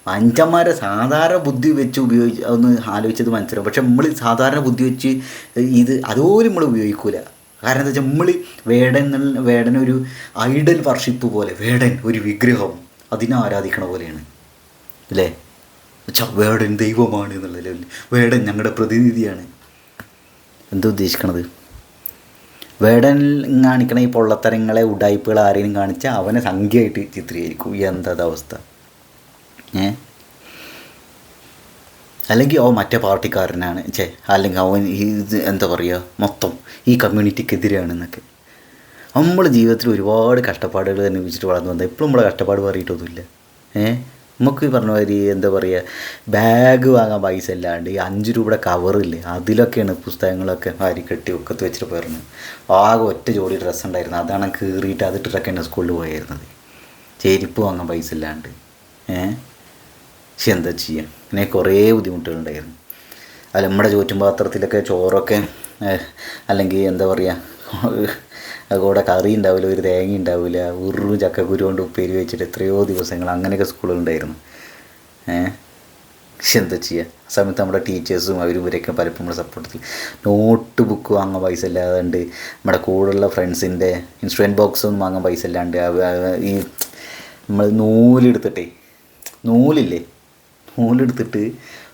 മനുഷ്യന്മാരെ സാധാരണ ബുദ്ധി വെച്ച് ഒന്ന് ആലോചിച്ചത് മനസ്സിലാവും. പക്ഷെ നമ്മൾ സാധാരണ ബുദ്ധി വെച്ച് അതുപോലും നമ്മൾ ഉപയോഗിക്കൂല. കാരണം എന്താ വെച്ചാൽ നമ്മൾ വേടനൊരു ഐഡൽ വർഷിപ്പ് പോലെ, വേടൻ ഒരു വിഗ്രഹം, അതിനെ ആരാധിക്കണ പോലെയാണ് അല്ലേ. വേടൻ ദൈവമാണ് എന്നുള്ള ലെവലിൽ, വേടൻ ഞങ്ങളുടെ പ്രതിനിധിയാണ്. എന്താ ഉദ്ദേശിക്കണത്? വേടൻ കാണിക്കണ ഈ പൊള്ളത്തരങ്ങളെ ഉഡായിപ്പുകൾ ആരെയും കാണിച്ചാൽ അവനെ സംഖ്യയായിട്ട് ചിത്രീകരിക്കും. എന്താ അവസ്ഥ? അല്ലെങ്കിൽ അവൻ മറ്റേ പാർട്ടിക്കാരനാണ്, അല്ലെങ്കിൽ അവൻ എന്താ പറയുക മൊത്തം ഈ കമ്മ്യൂണിറ്റിക്കെതിരെയാണെന്നൊക്കെ. നമ്മൾ ജീവിതത്തിൽ ഒരുപാട് കഷ്ടപ്പാടുകൾ അനുഭവിച്ചിട്ട് വളർന്നു വന്നത്, എപ്പോഴും നമ്മളെ കഷ്ടപ്പാട് പറയിട്ടൊന്നുമില്ല. നമുക്ക് ഈ പറഞ്ഞ മാതിരി എന്താ പറയുക, ബാഗ് വാങ്ങാൻ പൈസ ഇല്ലാണ്ട് ഈ 5 രൂപയുടെ കവറില്ലേ, അതിലൊക്കെയാണ് പുസ്തകങ്ങളൊക്കെ വാരിക്കെട്ടി ഒക്കത്ത് വെച്ചിട്ട് പോയിരുന്നു. ആകെ ഒറ്റ ജോഡി ഡ്രസ്സ് ഉണ്ടായിരുന്നു, അതാണ് കീറിയിട്ട് അതിട്ടിട്ടൊക്കെയാണ് സ്കൂളിൽ പോയിരുന്നത്. ചെരുപ്പ് വാങ്ങാൻ പൈസ ഇല്ലാണ്ട്. പക്ഷെ എന്താ ചെയ്യുക, ഇങ്ങനെ കുറേ ബുദ്ധിമുട്ടുകളുണ്ടായിരുന്നു. അല്ല, നമ്മുടെ ചോറ്റും പാത്രത്തിലൊക്കെ ചോറൊക്കെ, അല്ലെങ്കിൽ എന്താ പറയുക കൂടെ കറി ഉണ്ടാവില്ല, ഒരു തേങ്ങ ഉണ്ടാവില്ല, ഉരുളും ചക്കക്കുരു കൊണ്ട് ഉപ്പേരി വെച്ചിട്ട് എത്രയോ ദിവസങ്ങൾ അങ്ങനെയൊക്കെ സ്കൂളുകളുണ്ടായിരുന്നു. പക്ഷെ എന്താ ചെയ്യുക, ആ സമയത്ത് നമ്മുടെ ടീച്ചേഴ്സും അവരും ഇവരൊക്കെ പലപ്പോഴും നമ്മുടെ സപ്പോർട്ടിൽ നോട്ട് ബുക്ക് വാങ്ങാൻ പൈസ ഇല്ലാതുണ്ട്, നമ്മുടെ കൂടെയുള്ള ഫ്രണ്ട്സിൻ്റെ ഇൻസ്ട്രുമെൻറ്റ് ബോക്സ് ഒന്നും വാങ്ങാൻ പൈസ ഇല്ലാണ്ട് ഈ നമ്മൾ നൂലെടുത്തിട്ട്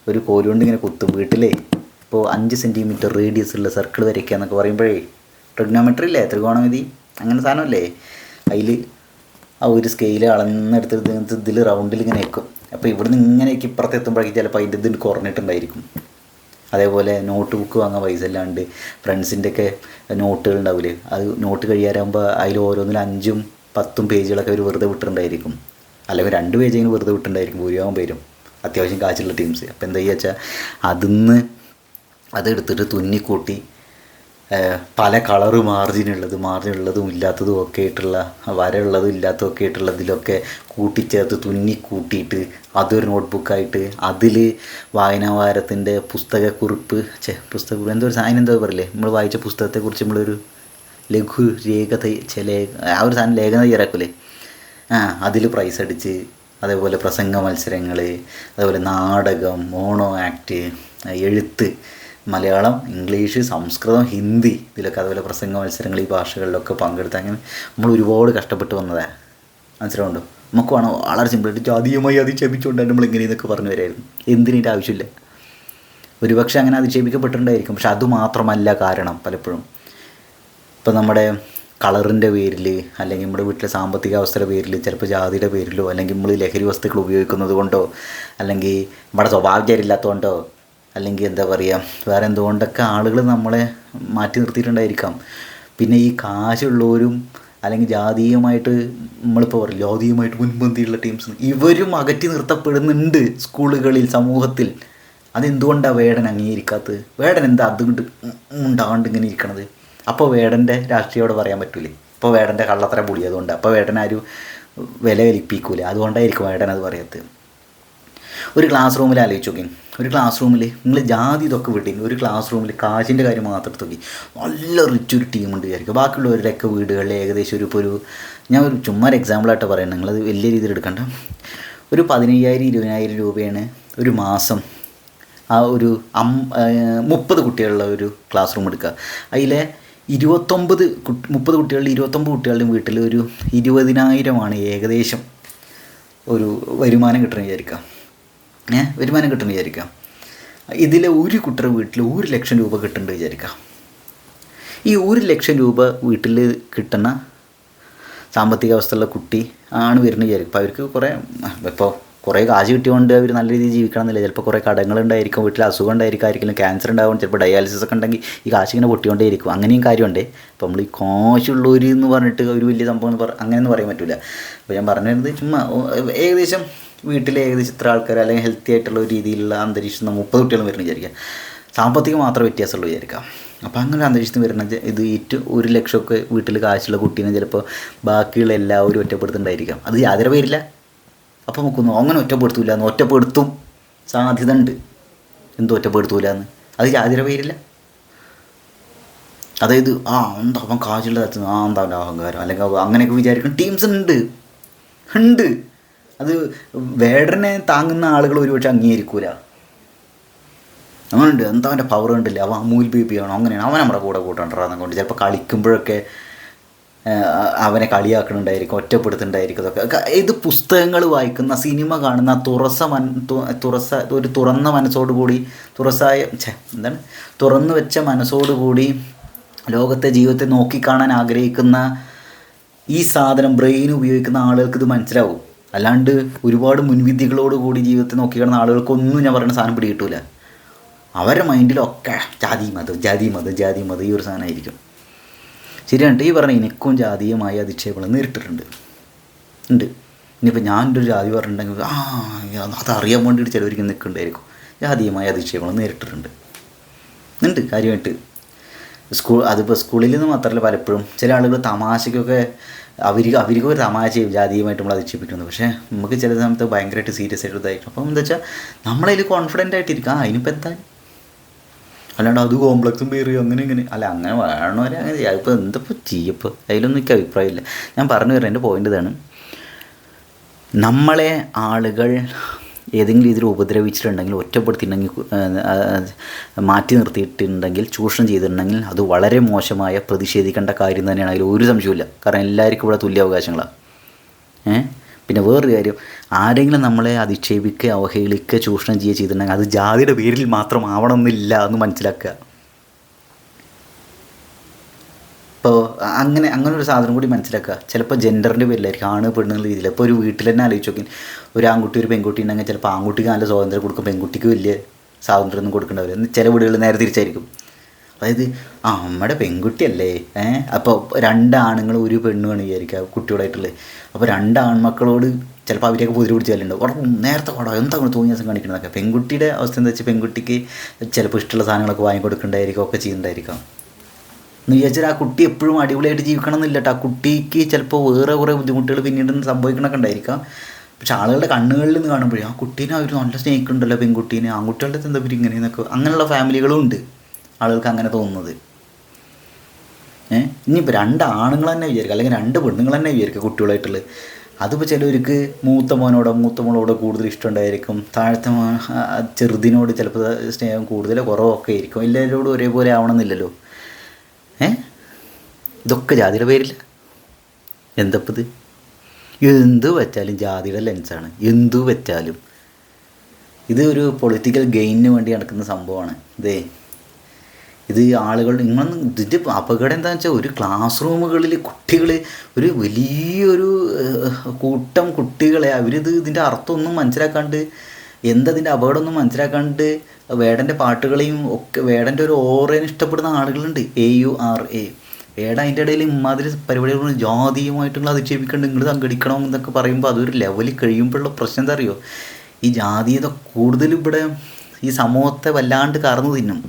ഒരു കോലുകൊണ്ട് ഇങ്ങനെ കുത്തും. വീട്ടിലേ ഇപ്പോൾ 5 സെൻറ്റിമീറ്റർ റേഡിയസ് ഉള്ള സർക്കിൾ വരയ്ക്കുക എന്നൊക്കെ പറയുമ്പോഴേ, ട്രിഗ്നോമെട്രി ഇല്ലേ, ത്രികോണമിതി, അങ്ങനെ സാധനമല്ലേ, അതിൽ ആ ഒരു സ്കെയിൽ അളന്നെടുത്തിട്ട് ഇതിൽ റൗണ്ടിൽ ഇങ്ങനെ വെക്കും. അപ്പോൾ ഇവിടുന്ന് ഇങ്ങനെയൊക്കെ ഇപ്പുറത്ത് എത്തുമ്പോഴേക്കും ചിലപ്പോൾ അതിൻ്റെ ഇതിൽ കുറഞ്ഞിട്ടുണ്ടായിരിക്കും. അതേപോലെ നോട്ട് ബുക്ക് വാങ്ങാൻ പൈസ ഇല്ലാണ്ട് ഫ്രണ്ട്സിൻ്റെയൊക്കെ നോട്ടുകൾ ഉണ്ടാവില്ലേ, അത് നോട്ട് കഴിയാറാകുമ്പോൾ അതിൽ ഓരോന്നിലും 5ഉം 10ഉം പേജുകളൊക്കെ അവർ വെറുതെ വിട്ടിട്ടുണ്ടായിരിക്കും, അല്ലെങ്കിൽ 2 പേജെങ്കിലും വെറുതെ വിട്ടിട്ടുണ്ടായിരിക്കും ഭൂരിഭാഗം പേരും, അത്യാവശ്യം കാശുള്ള ടീംസ്. അപ്പോൾ എന്താ വെച്ചാൽ അതെടുത്തിട്ട് തുന്നിക്കൂട്ടി പല കളറ് മാർജിനുള്ളതും ഇല്ലാത്തതും ഒക്കെ ആയിട്ടുള്ള വരയുള്ളതും ഇല്ലാത്തതും ഒക്കെ ആയിട്ടുള്ളതിലൊക്കെ കൂട്ടിച്ചേർത്ത് തുന്നി കൂട്ടിയിട്ട് അതൊരു നോട്ട്ബുക്കായിട്ട് അതിൽ വായനാവാരത്തിൻ്റെ പുസ്തകക്കുറിപ്പ് എന്തോ ഒരു സാധനം എന്തോ പറയില്ലേ, നമ്മൾ വായിച്ച പുസ്തകത്തെക്കുറിച്ച് നമ്മളൊരു ലഘു രേഖ ആ ഒരു സാധനം ലേഖനം തയ്യാറാക്കൂലേ, അതിൽ പ്രൈസ് അടിച്ച്, അതേപോലെ പ്രസംഗ മത്സരങ്ങൾ, അതേപോലെ നാടകം, മോണോ ആക്ട്, എഴുത്ത്, മലയാളം, ഇംഗ്ലീഷ്, സംസ്കൃതം, ഹിന്ദി, ഇതിലൊക്കെ അതുപോലെ പ്രസംഗ മത്സരങ്ങൾ ഈ ഭാഷകളിലൊക്കെ പങ്കെടുത്ത് അങ്ങനെ നമ്മൾ ഒരുപാട് കഷ്ടപ്പെട്ട് വന്നതാണ്. മനസ്സിലാവുണ്ടോ? നമുക്ക് വേണം വളരെ സിമ്പിളായിട്ട് ജാതീയമായി അധിക്ഷേപിച്ചുകൊണ്ടാണ് നമ്മൾ എങ്ങനെയെന്നൊക്കെ പറഞ്ഞു വരായിരുന്നു. എന്തിനേൻ്റെ ആവശ്യമില്ല. ഒരുപക്ഷെ അങ്ങനെ അധിക്ഷേപിക്കപ്പെട്ടിട്ടുണ്ടായിരിക്കും, പക്ഷെ അതുമാത്രമല്ല കാരണം. പലപ്പോഴും ഇപ്പം നമ്മുടെ കളറിൻ്റെ പേരിൽ, അല്ലെങ്കിൽ നമ്മുടെ വീട്ടിലെ സാമ്പത്തിക അവസ്ഥയുടെ പേരിൽ, ചിലപ്പോൾ ജാതിയുടെ പേരിലോ, അല്ലെങ്കിൽ നമ്മൾ ലഹരി വസ്തുക്കൾ ഉപയോഗിക്കുന്നത് കൊണ്ടോ, അല്ലെങ്കിൽ നമ്മുടെ സ്വഭാവചാരില്ലാത്തതുകൊണ്ടോ, അല്ലെങ്കിൽ എന്താ പറയുക വേറെ എന്തുകൊണ്ടൊക്കെ ആളുകൾ നമ്മളെ മാറ്റി നിർത്തിയിട്ടുണ്ടായിരിക്കാം. പിന്നെ ഈ കാശുള്ളവരും അല്ലെങ്കിൽ ജാതീയമായിട്ട് നമ്മളിപ്പോൾ പറയും ജാതീയമായിട്ട് മുൻപന്തിയുള്ള ടീംസ്, ഇവരും അകറ്റി നിർത്തപ്പെടുന്നുണ്ട് സ്കൂളുകളിൽ, സമൂഹത്തിൽ. അതെന്തുകൊണ്ടാണ് വേടൻ അംഗീകരിക്കാത്തത്? വേടൻ എന്താ അതുകൊണ്ട് ഉണ്ടാകാണ്ട് ഇങ്ങനെ ഇരിക്കണത്? അപ്പോൾ വേടൻ്റെ രാഷ്ട്രീയോട് പറയാൻ പറ്റൂലേ? ഇപ്പോൾ വേടൻ്റെ കള്ളത്തര പൊളി അതുകൊണ്ട്, അപ്പോൾ വേടൻ ആരും വില കൽപ്പിക്കൂലേ? അതുകൊണ്ടായിരിക്കും വേടൻ അത് പറയാത്തത്. ഒരു ക്ലാസ് റൂമിൽ ആലോചിച്ച് നോക്കി, ഒരു ക്ലാസ് റൂമിൽ നിങ്ങൾ ജാതി ഇതൊക്കെ വിട്ടില്ല, ഒരു ക്ലാസ് റൂമിൽ കാശിൻ്റെ കാര്യം മാത്രം എടുത്ത് നോക്കി, നല്ല റിച്ച് ഒരു ടീമുണ്ട് വിചാരിക്കും. ബാക്കിയുള്ളവരുടെയൊക്കെ വീടുകളിൽ ഏകദേശം ഒരു ഞാൻ ഒരു ചുമ്മാ ഒരു എക്സാമ്പിളായിട്ട് പറയുന്നത്, നിങ്ങളത് വലിയ രീതിയിൽ എടുക്കണ്ട. ഒരു 15,000-20,000 രൂപയാണ് ഒരു മാസം ആ ഒരു 30 കുട്ടികളുള്ള ഒരു ക്ലാസ് റൂം എടുക്കുക. അതിലെ 30 കുട്ടികളുടെ 29 കുട്ടികളുടെയും വീട്ടിൽ ഒരു 20,000 ഏകദേശം ഒരു വരുമാനം കിട്ടണമെന്ന് വിചാരിക്കാം. വരുമാനം കിട്ടണമെന്ന് വിചാരിക്കാം. ഇതിലെ ഒരു കുട്ടിയുടെ വീട്ടിൽ 1,00,000 രൂപ കിട്ടുന്നുണ്ട് വിചാരിക്കാം. ഈ 1,00,000 രൂപ വീട്ടിൽ കിട്ടുന്ന സാമ്പത്തിക അവസ്ഥയുള്ള കുട്ടി ആണ് വരുന്നത് വിചാരിക്കും. അപ്പോൾ അവർക്ക് കുറേ കാശ് കിട്ടിയതുകൊണ്ട് അവർ നല്ല രീതിയിൽ ജീവിക്കണമെന്നില്ല. ചിലപ്പോൾ കുറേ കടങ്ങളുണ്ടായിരിക്കും, വീട്ടിൽ അസുഖം ഉണ്ടായിരിക്കും, ക്യാൻസർ ഉണ്ടാവും, ചിലപ്പോൾ ഡയാലിസിസ് ഒക്കെ ഉണ്ടെങ്കിൽ ഈ കാശിങ്ങനെ പൊട്ടിക്കൊണ്ടേയിരിക്കും. അങ്ങനെയും കാര്യമുണ്ട്. അപ്പോൾ നമ്മൾ ഈ കാശുള്ളവർ എന്ന് പറഞ്ഞിട്ട് ഒരു വലിയ സംഭവം അങ്ങനെയൊന്നും പറയാൻ പറ്റില്ല. അപ്പോൾ ഞാൻ പറഞ്ഞിരുന്നത് ചുമ്മാ ഏകദേശം വീട്ടിൽ ഏകദേശം ഇത്ര ആൾക്കാർ അല്ലെങ്കിൽ ഹെൽത്തി ആയിട്ടുള്ള ഒരു രീതിയിലുള്ള അന്തരീക്ഷം 30 കുട്ടികളും വരുന്നത് വിചാരിക്കാം. സാമ്പത്തികം മാത്രം വ്യത്യാസമുള്ളൂ വിചാരിക്കാം. അപ്പോൾ അങ്ങനെ അന്തരീക്ഷത്തിൽ വരുന്ന ഇത് 1,00,000 ഒക്കെ വീട്ടിൽ കാശുള്ള കുട്ടീനെ ചിലപ്പോൾ ബാക്കിയുള്ള എല്ലാവരും ഒറ്റപ്പെടുത്തുന്നുണ്ടായിരിക്കാം. അത് യാതൊരു പേരില്ല. അപ്പോൾ നോക്കുന്നു അങ്ങനെ ഒറ്റപ്പെടുത്തും സാധ്യത ഉണ്ട്. എന്തോ ഒറ്റപ്പെടുത്തൂല എന്ന്, അത് യാതൊരു പേരില്ല. അതായത് എന്താ അവൻ കാശുള്ള തരത്തിൽ എന്താ അവൻ്റെ അഹങ്കാരം അല്ലെങ്കിൽ അങ്ങനെയൊക്കെ വിചാരിക്കുന്ന ടീംസ് ഉണ്ട്. അത് വേടനെ താങ്ങുന്ന ആളുകൾ ഒരുപക്ഷെ അംഗീകരിക്കൂല. അങ്ങനെയുണ്ട്. എന്താ അവൻ്റെ പവർ കണ്ടില്ല, അവൻ അമൂൽ ബേബി ആണോ, അങ്ങനെയാണ്, അവൻ നമ്മുടെ കൂടെ കൂട്ടണ്ടാന്ന് കൊണ്ട് ചിലപ്പോൾ കളിക്കുമ്പോഴൊക്കെ അവനെ കളിയാക്കണുണ്ടായിരിക്കും, ഒറ്റപ്പെടുത്തുന്നുണ്ടായിരിക്കും. അതൊക്കെ ഇത് പുസ്തകങ്ങൾ വായിക്കുന്ന, സിനിമ കാണുന്ന, ഒരു തുറന്ന മനസ്സോടുകൂടി തുറന്നു വെച്ച മനസ്സോടുകൂടി ലോകത്തെ ജീവിതത്തെ നോക്കിക്കാണാൻ ആഗ്രഹിക്കുന്ന ഈ സാധനം ബ്രെയിൻ ഉപയോഗിക്കുന്ന ആളുകൾക്ക് ഇത് മനസ്സിലാവും. അല്ലാണ്ട് ഒരുപാട് മുൻവിധികളോടുകൂടി ജീവിതത്തെ നോക്കിക്കാണുന്ന ആളുകൾക്കൊന്നും ഞാൻ പറയുന്ന സാധനം പിടി കിട്ടൂല. അവരുടെ മൈൻഡിലൊക്കെ ജാതി മതം ഈ ഒരു സാധനമായിരിക്കും. ശരിയാണ് ഈ പറഞ്ഞ എനിക്കും ജാതീയമായ അധിക്ഷേപങ്ങൾ നേരിട്ടിട്ടുണ്ട്. ഇനിയിപ്പോൾ ഞാനൊരു ജാതി പറഞ്ഞിട്ടുണ്ടെങ്കിൽ അതറിയാൻ വേണ്ടിയിട്ട് ചിലവർക്ക് നിൽക്കുന്നുണ്ടായിരിക്കും. ജാതീയമായ അധിക്ഷേപങ്ങൾ നേരിട്ടിട്ടുണ്ട് കാര്യമായിട്ട്. അതിപ്പോൾ സ്കൂളിൽ നിന്ന് മാത്രമല്ല, പലപ്പോഴും ചില ആളുകൾ തമാശയ്ക്കൊക്കെ അവർക്ക് ഒരു തമാശയും ജാതീയമായിട്ട് നമ്മൾ അധിക്ഷേപിക്കുന്നത്. പക്ഷേ നമുക്ക് ചില സമയത്ത് ഭയങ്കരമായിട്ട് സീരിയസ് ആയിട്ട് ഇതായിരിക്കും. അപ്പം എന്താ വെച്ചാൽ നമ്മളതിൽ കോൺഫിഡൻ്റ് ആയിട്ടിരിക്കുക. അതിനിപ്പോൾ എന്താ, അല്ലാണ്ട് അത് കോംപ്ലക്സും പേര് അങ്ങനെ അല്ല, അങ്ങനെ വേണവരെ അങ്ങനെ ചെയ്യാം. ഇപ്പോൾ എന്തപ്പോൾ ചെയ്യപ്പോൾ അതിലൊന്നും എനിക്ക് അഭിപ്രായമില്ല. ഞാൻ പറഞ്ഞു തരാം, എൻ്റെ പോയിൻ്റ് ഇതാണ്. നമ്മളെ ആളുകൾ ഏതെങ്കിലും രീതിയിൽ ഉപദ്രവിച്ചിട്ടുണ്ടെങ്കിൽ, ഒറ്റപ്പെടുത്തിയിട്ടുണ്ടെങ്കിൽ, മാറ്റി നിർത്തിയിട്ടുണ്ടെങ്കിൽ, ചൂഷണം ചെയ്തിട്ടുണ്ടെങ്കിൽ അത് വളരെ മോശമായ പ്രതിഷേധിക്കേണ്ട കാര്യം തന്നെയാണ്. അതിൽ ഒരു സംശയമില്ല. കാരണം എല്ലാവർക്കും ഇവിടെ തുല്യ അവകാശങ്ങളാണ്. പിന്നെ വേറൊരു കാര്യം, ആരെങ്കിലും നമ്മളെ അധിക്ഷേപിക്കുക, അവഹേളിക്കുക, ചൂഷണം ചെയ്തിട്ടുണ്ടെങ്കിൽ അത് ജാതിയുടെ പേരിൽ മാത്രം ആവണമെന്നില്ല എന്ന് മനസ്സിലാക്കുക. ഇപ്പോൾ അങ്ങനെ ഒരു സാധനം കൂടി മനസ്സിലാക്കുക. ചിലപ്പോൾ ജെൻഡറിൻ്റെ പേരിലായിരിക്കും, ആണ് പെണ്ണുള്ള രീതിയിൽ. ഇപ്പോൾ ഒരു വീട്ടിൽ തന്നെ ആലോചിച്ച് നോക്കി, ഒരു ആൺകുട്ടി ഒരു പെൺകുട്ടി ഉണ്ടെങ്കിൽ ചിലപ്പോൾ ആൺകുട്ടിക്ക് നല്ല സ്വാതന്ത്ര്യം കൊടുക്കും, പെൺകുട്ടിക്ക് വലിയ സ്വാതന്ത്ര്യമൊന്നും കൊടുക്കേണ്ടവർ. ചില വീടുകൾ നേരെ തിരിച്ചായിരിക്കും. അതായത് നമ്മുടെ പെൺകുട്ടിയല്ലേ, അപ്പോൾ 2 ആണുങ്ങൾ ഒരു പെണ്ണുമാണ് വിചാരിക്കുക കുട്ടിയോടായിട്ടുള്ളത്. അപ്പോൾ 2 ആൺമക്കളോട് ചിലപ്പോൾ അവരെയൊക്കെ പൊതിരി പിടിച്ചാലുണ്ട്, നേരത്തെ എന്താ തോന്നിയ ദിവസം കാണിക്കണതൊക്കെ. പെൺകുട്ടിയുടെ അവസ്ഥ എന്താ വെച്ചാൽ പെൺകുട്ടിക്ക് ചിലപ്പോൾ ഇഷ്ടമുള്ള സാധനങ്ങളൊക്കെ വാങ്ങിക്കൊടുക്കേണ്ടായിരിക്കും, ഒക്കെ ചെയ്യുന്നുണ്ടായിരിക്കാം. എന്ന് വിചാരിച്ചാൽ ആ കുട്ടി എപ്പോഴും അടിപൊളിയായിട്ട് ജീവിക്കണം എന്നില്ല കേട്ടോ. ആ കുട്ടിക്ക് ചിലപ്പോൾ വേറെ കുറേ ബുദ്ധിമുട്ടുകൾ പിന്നീട് സംഭവിക്കണമൊക്കെ ഉണ്ടായിരിക്കാം. പക്ഷെ ആളുകളുടെ കണ്ണുകളിൽ നിന്ന് കാണുമ്പോഴേ ആ കുട്ടീനെ അവർ നല്ല സ്നേഹിക്കുന്നുണ്ടല്ലോ, പെൺകുട്ടീനെ, ആൺകുട്ടികളുടെ എന്താ ഇവർ ഇങ്ങനെയെന്നൊക്കെ, അങ്ങനെയുള്ള ഫാമിലികളും ഉണ്ട് ആളുകൾക്ക് അങ്ങനെ തോന്നുന്നത്. ഇനിയിപ്പോൾ 2 ആണുങ്ങൾ തന്നെ വിചാരിക്കുക, അല്ലെങ്കിൽ 2 പെണ്ണുങ്ങൾ തന്നെ വിചാരിക്കുക കുട്ടികളായിട്ടുള്ളത്. അതിപ്പോൾ ചിലവർക്ക് മൂത്ത മോളോടോ കൂടുതൽ ഇഷ്ടമുണ്ടായിരിക്കും, താഴത്തെ ചെറുതിനോട് ചിലപ്പോൾ സ്നേഹം കൂടുതലോ കുറവൊക്കെ ആയിരിക്കും. എല്ലാവരോടും ഒരേപോലെ ആവണമെന്നില്ലല്ലോ. ഇതൊക്കെ ജാതിയുടെ പേരില്ല. എന്തപ്പത്? എന്തു വെച്ചാലും ജാതിയുടെ ലെൻസാണ്, എന്തു വെച്ചാലും. ഇത് ഒരു പൊളിറ്റിക്കൽ ഗെയിനിന് വേണ്ടി നടക്കുന്ന സംഭവമാണ്. ഇത് ആളുകൾ ഇതിൻ്റെ അപകടം എന്താണെന്ന് വെച്ചാൽ, ഒരു ക്ലാസ് റൂമുകളിൽ കുട്ടികൾ, ഒരു വലിയൊരു കൂട്ടം കുട്ടികളെ ഇതിൻ്റെ അർത്ഥമൊന്നും മനസ്സിലാക്കാണ്ട്, എന്തതിൻ്റെ അപകടമൊന്നും മനസ്സിലാക്കാണ്ട് വേടൻ്റെ പാട്ടുകളെയും ഒക്കെ, വേടൻ്റെ ഒരു ഓറേനെ ഇഷ്ടപ്പെടുന്ന ആളുകളുണ്ട്. AURA. വേട അതിൻ്റെ ഇടയിൽ ഇമാതിരി പരിപാടികൾ ജാതിയുമായിട്ടുള്ള അധിക്ഷേപിക്കേണ്ട, നിങ്ങൾ സംഘടിക്കണം എന്നൊക്കെ പറയുമ്പോൾ അതൊരു ലെവലിൽ കഴിയുമ്പോഴുള്ള പ്രശ്നം എന്താ അറിയോ? ഈ ജാതീയത കൂടുതലും ഇവിടെ ഈ സമൂഹത്തെ വല്ലാണ്ട് കറന്നു തിന്നും.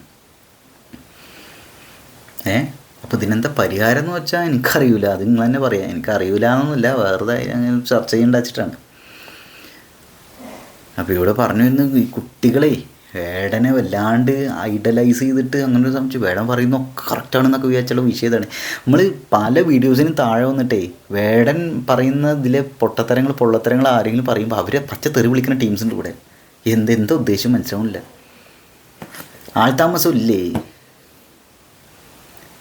അപ്പോൾ ഇതിനെന്താ പരിഹാരം എന്ന് വെച്ചാൽ എനിക്കറിയില്ല, അത് നിങ്ങൾ തന്നെ പറയാം. എനിക്കറിയില്ല എന്നൊന്നുമില്ല, വെറുതെ അങ്ങനെ ചർച്ച ചെയ്യേണ്ട വെച്ചിട്ടാണ്. അപ്പോൾ ഇവിടെ പറഞ്ഞു വരുന്നത്, ഈ കുട്ടികളെ വേടനെ വല്ലാണ്ട് ഐഡലൈസ് ചെയ്തിട്ട് അങ്ങനെ ഒരു സംശയം, വേടൻ പറയുന്നതൊക്കെ കറക്റ്റാണെന്നൊക്കെ വിചാരിച്ചുള്ള വിഷയതാണ്. നമ്മൾ പല വീഡിയോസിനും താഴെ വന്നിട്ടേ വേടൻ പറയുന്ന ഇതിലെ പൊള്ളത്തരങ്ങൾ ആരെങ്കിലും പറയുമ്പോൾ അവരെ പച്ച തെറി വിളിക്കുന്ന ടീംസ് ഉണ്ട് ഇവിടെ. എന്താ ഉദ്ദേശം മനസ്സിലാവുന്നില്ല. ആൾതാമസം ഇല്ലേ?